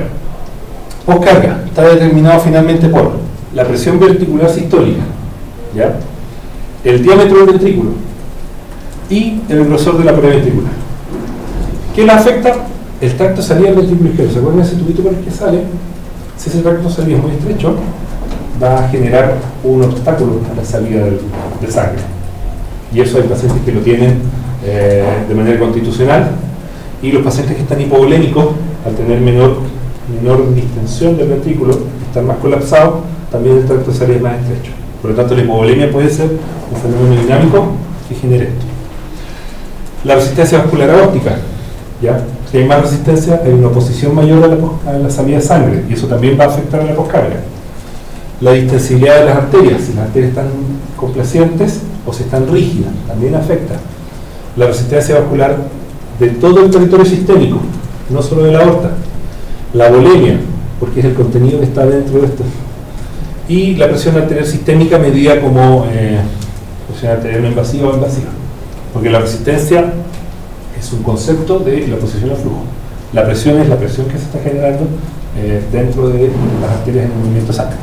poscarga está determinado finalmente por la presión ventricular sistólica, ¿ya? El diámetro del ventrículo y el grosor de la pared ventricular. ¿Qué la afecta? El tracto de salida del ventrículo izquierdo. ¿Se acuerdan ese tubito por el que sale? Si ese tracto de salida es muy estrecho, va a generar un obstáculo a la salida de sangre. Y eso hay pacientes que lo tienen de manera constitucional, y los pacientes que están hipovolémicos, al tener menor distensión del ventrículo, estar más colapsados, también el tracto de salida es más estrecho. Por lo tanto, la hipovolemia puede ser un fenómeno dinámico que genere esto. La resistencia vascular aórtica, ¿ya? Si hay más resistencia, hay una oposición mayor a la salida de sangre, y eso también va a afectar a la poscarga. La distensibilidad de las arterias, si las arterias están complacientes o si están rígidas, también afecta. La resistencia vascular de todo el territorio sistémico, no solo de la aorta. La volemia, porque es el contenido que está dentro de esto. Y la presión arterial sistémica medida como presión arterial no invasiva o invasiva. Porque la resistencia es un concepto de la posición al flujo. La presión es la presión que se está generando dentro de las arterias en el movimiento sacro.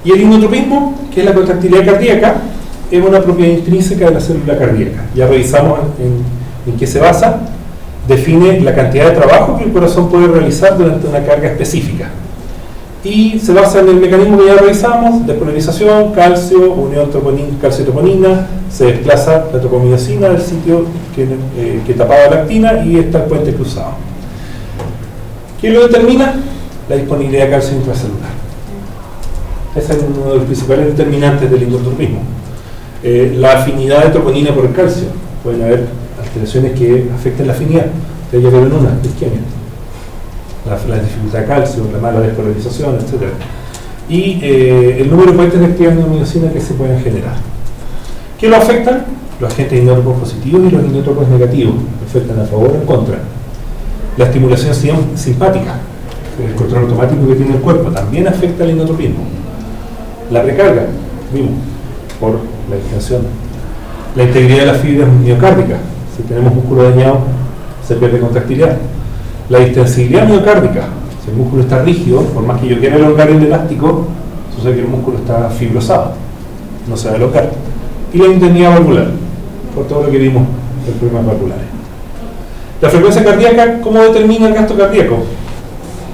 Y el inotropismo, que es la contractilidad cardíaca, es una propiedad intrínseca de la célula cardíaca. Ya revisamos en qué se basa. Define la cantidad de trabajo que el corazón puede realizar durante una carga específica. Y se basa en el mecanismo que ya revisamos: despolarización, calcio, unión calcio-troponina, se desplaza la tropomiosina del sitio que tapaba la actina y está el puente cruzado. ¿Qué lo determina? La disponibilidad de calcio intracelular. Ese es uno de los principales determinantes del inotropismo. La afinidad de troponina por el calcio. Pueden haber alteraciones que afecten la afinidad. De ellas vieron una, la isquemia. La dificultad de calcio, la mala despolarización, etc. Y el número de puentes de actividad de miosina que se pueden generar. ¿Qué lo afectan? Los agentes inótropos positivos y los inótropos negativos. Afectan a favor o en contra. La estimulación simpática, el control automático que tiene el cuerpo, también afecta al inotropismo. La precarga, vimos, por la distensión. La integridad de las fibras miocárdicas. Si tenemos músculo dañado, se pierde contractilidad. La distensibilidad miocárdica. Si el músculo está rígido, por más que yo quiera elongar el elástico, sucede que el músculo está fibrosado, no se va a elongar. Y la integridad valvular, por todo lo que vimos en problemas valvulares. La frecuencia cardíaca, ¿cómo determina el gasto cardíaco?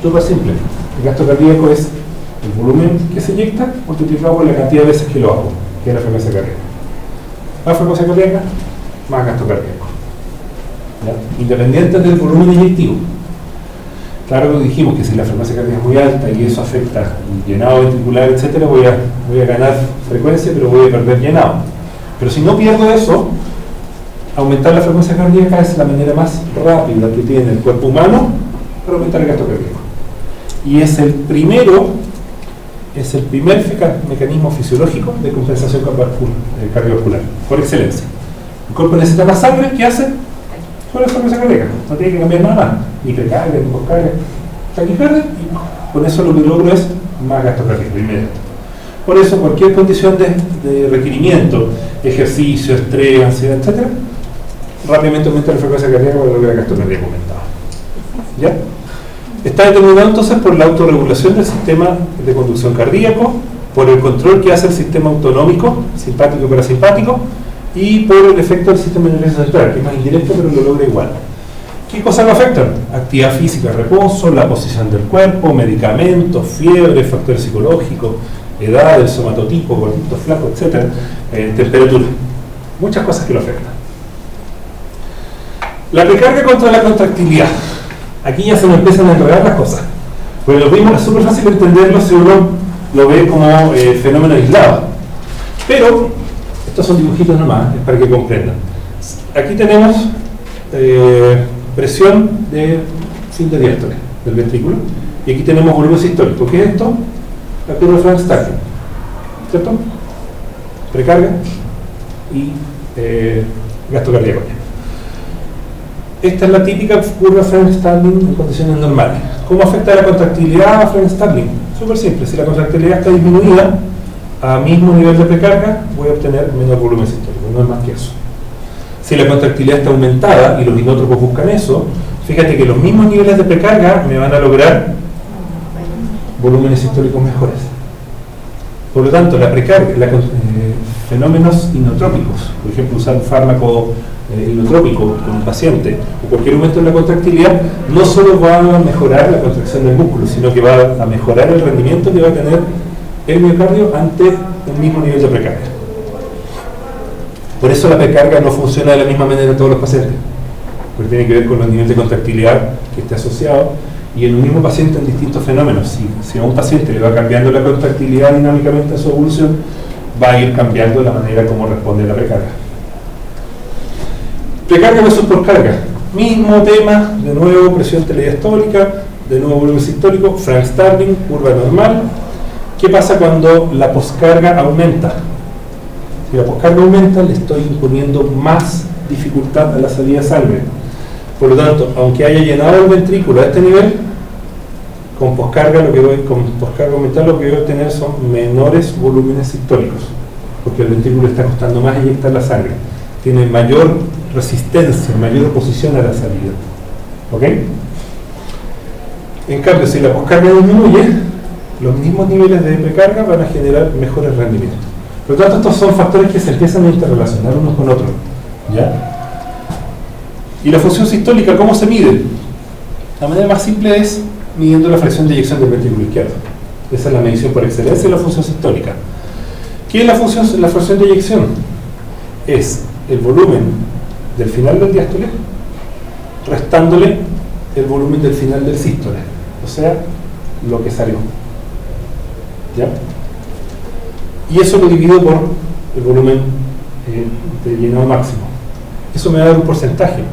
Súper simple. El gasto cardíaco es el volumen que se inyecta multiplicado por la cantidad de veces que lo hago, que es la frecuencia cardíaca. Más frecuencia cardíaca, más gasto cardíaco. ¿Ya? Independiente del volumen inyectivo. Claro que dijimos que si la frecuencia cardíaca es muy alta y eso afecta el llenado ventricular, etcétera, voy a ganar frecuencia, pero voy a perder llenado. Pero si no pierdo eso, aumentar la frecuencia cardíaca es la manera más rápida que tiene el cuerpo humano para aumentar el gasto cardíaco. Y es el primer mecanismo fisiológico de compensación cardiovascular, por excelencia. El cuerpo necesita más sangre, ¿qué hace? Sube la frecuencia cardíaca, no tiene que cambiar nada más, ni precarga, ni poscarga, taquicardia, y con eso lo que logro es más gasto cardíaco inmediato. Por eso cualquier condición de requerimiento, ejercicio, estrés, ansiedad, etc., rápidamente aumenta la frecuencia cardíaca para lograr el gasto cardíaco aumentado. ¿Ya? Está determinado entonces por la autorregulación del sistema de conducción cardíaco, por el control que hace el sistema autonómico, simpático y parasimpático, y por el efecto del sistema nervioso central, que es más indirecto pero lo logra igual. ¿Qué cosas lo afectan? Actividad física, reposo, la posición del cuerpo, medicamentos, fiebre, factores psicológicos, edad, el somatotipo, gordito, flaco, etc. Temperatura. Muchas cosas que lo afectan. La precarga contra la contractilidad. Aquí ya se me empiezan a enredar las cosas. Pues lo mismo es súper fácil entenderlo si uno lo ve como fenómeno aislado. Pero, estos son dibujitos nomás, es para que comprendan. Aquí tenemos presión de fin de diástole del ventrículo. Y aquí tenemos volumen sistólico. ¿Qué es esto? La curva de Frank-Starling. ¿Cierto? Precarga y gasto cardíaco. Esta es la típica curva Frank-Starling en condiciones normales. ¿Cómo afecta la contractilidad a Frank-Starling? Súper simple. Si la contractilidad está disminuida a mismo nivel de precarga, voy a obtener menor volumen sistólico. No es más que eso. Si la contractilidad está aumentada, y los inótropos buscan eso, fíjate que los mismos niveles de precarga me van a lograr volúmenes sistólicos mejores. Por lo tanto, la precarga, fenómenos inotrópicos, por ejemplo, usar un fármaco inotrópico con un paciente o cualquier aumento en la contractilidad, no solo va a mejorar la contracción del músculo, sino que va a mejorar el rendimiento que va a tener el miocardio ante el mismo nivel de precarga. Por eso la precarga no funciona de la misma manera en todos los pacientes, porque tiene que ver con los niveles de contractilidad que esté asociado, y en un mismo paciente en distintos fenómenos. Si a un paciente le va cambiando la contractilidad dinámicamente a su evolución, va a ir cambiando la manera como responde la precarga. Precarga versus poscarga. Mismo tema, de nuevo presión telediastólica, de nuevo volumen sistólico, Frank-Starling, curva normal. ¿Qué pasa cuando la poscarga aumenta? Si la poscarga aumenta, le estoy imponiendo más dificultad a la salida de sangre. Por lo tanto, aunque haya llenado el ventrículo a este nivel, con poscarga aumentar lo que voy a obtener son menores volúmenes sistólicos, porque el ventrículo está costando más inyectar la sangre, tiene mayor resistencia, mayor oposición a la salida. ¿Ok? En cambio, si la poscarga disminuye, los mismos niveles de precarga van a generar mejores rendimientos. Por lo tanto, estos son factores que se empiezan a interrelacionar unos con otros. ¿Ya? ¿Y la función sistólica cómo se mide? La manera más simple es midiendo la fracción de eyección del ventrículo izquierdo. Esa es la medición por excelencia de la función sistólica. ¿Qué es la fracción de eyección? Es el volumen del final del diástole restándole el volumen del final del sístole, o sea, lo que salió. ¿Ya? Y eso lo divido por el volumen de llenado máximo. Eso me va a dar un porcentaje.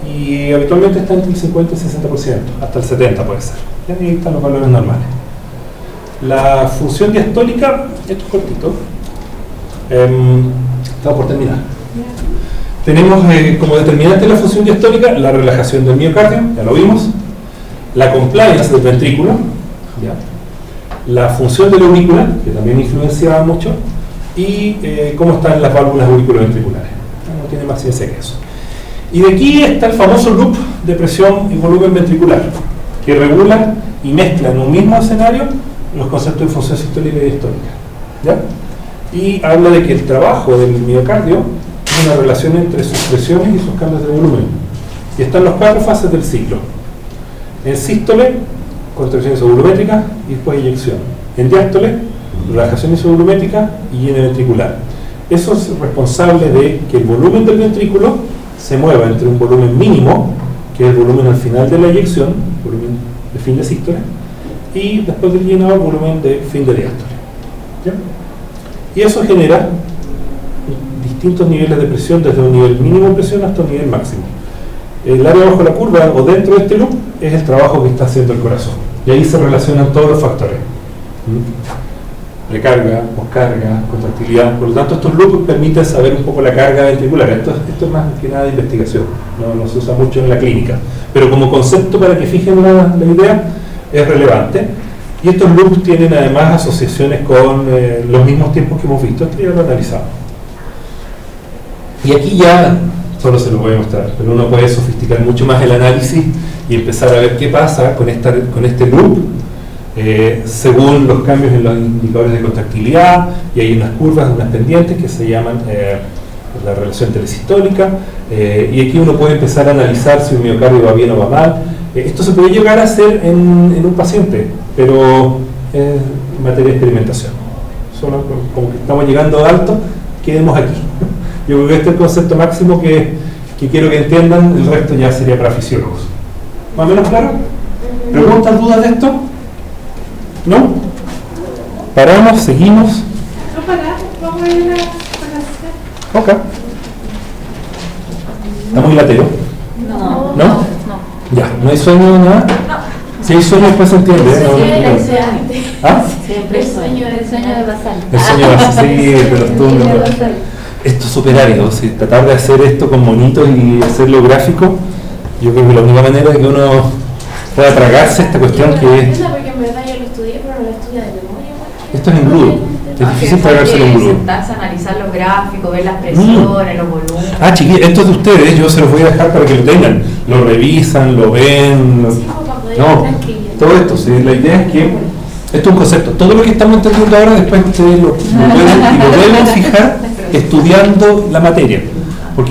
Y habitualmente está entre el 50 y el 60%, hasta el 70% puede ser. Y ahí están los valores normales. La función diastólica, esto es cortito, estamos por terminar. Tenemos como determinante de la función diastólica la relajación del miocardio, ya lo vimos, la compliance del ventrículo, ¿ya? La función de la aurícula, que también influenciaba mucho, y cómo están las válvulas auriculoventriculares. No tiene más ciencia que eso. Y de aquí está el famoso loop de presión y volumen ventricular, que regula y mezcla en un mismo escenario los conceptos de función sistólica y diastólica. ¿Ya? Y habla de que el trabajo del miocardio es una relación entre sus presiones y sus cambios de volumen. Y están las 4 fases del ciclo. En sístole, contracción isovolumétrica y después eyección. En diástole, relajación isovolumétrica y lleno ventricular. Eso es responsable de que el volumen del ventrículo se mueva entre un volumen mínimo, que es el volumen al final de la eyección, volumen de fin de sístole, y después del llenado, el volumen de fin de diástole. ¿Ya? Y eso genera distintos niveles de presión, desde un nivel mínimo de presión hasta un nivel máximo. El área bajo la curva o dentro de este loop es el trabajo que está haciendo el corazón. Y ahí se relacionan todos los factores. Recarga, poscarga, contractilidad. Por lo tanto, estos loops permiten saber un poco la carga ventricular. Esto es más que nada de investigación, no se usa mucho en la clínica, pero como concepto para que fijen la idea es relevante. Y estos loops tienen además asociaciones con los mismos tiempos que hemos visto. Esto ya lo analizamos. Y aquí ya solo se lo voy a mostrar, pero uno puede sofisticar mucho más el análisis y empezar a ver qué pasa con este loop según los cambios en los indicadores de contractilidad, y hay unas curvas, unas pendientes que se llaman la relación telesistólica, y aquí uno puede empezar a analizar si un miocardio va bien o va mal. Esto se puede llegar a hacer en un paciente, pero es materia de experimentación. Solo como que estamos llegando alto, quedemos aquí. Yo creo que este es el concepto máximo que quiero que entiendan, el resto ya sería para fisiólogos. ¿Más o menos claro? ¿Preguntas, dudas de esto? ¿No? ¿Paramos? ¿Seguimos? No paramos, vamos a ir a la Ok. ¿Está muy latero? No. ¿No? Ya, ¿no hay sueño ni nada? No. Si hay sueño después se entiende. ¿Ah? Siempre El sueño de pasar. El sueño sí, de los turnos. Esto es súper árido, ¿sí? Tratar de hacer esto con monitos y hacerlo gráfico, yo creo que la única manera de que uno pueda tragarse esta cuestión que es... Porque en verdad yo lo estudié, pero no lo estudié de memoria. Esto es engrudo. Es difícil tragárselo en engrudo. Sentarse a analizar los gráficos, ver las presiones, los volúmenes. Ah, chiquillos, esto es de ustedes, yo se los voy a dejar para que lo tengan. Lo revisan, lo ven. Sí, para poder No, transcribir. todo esto, ¿sí? La idea es que esto es un concepto. Todo lo que estamos entendiendo ahora, después ustedes lo pueden fijar estudiando la materia. Porque ahora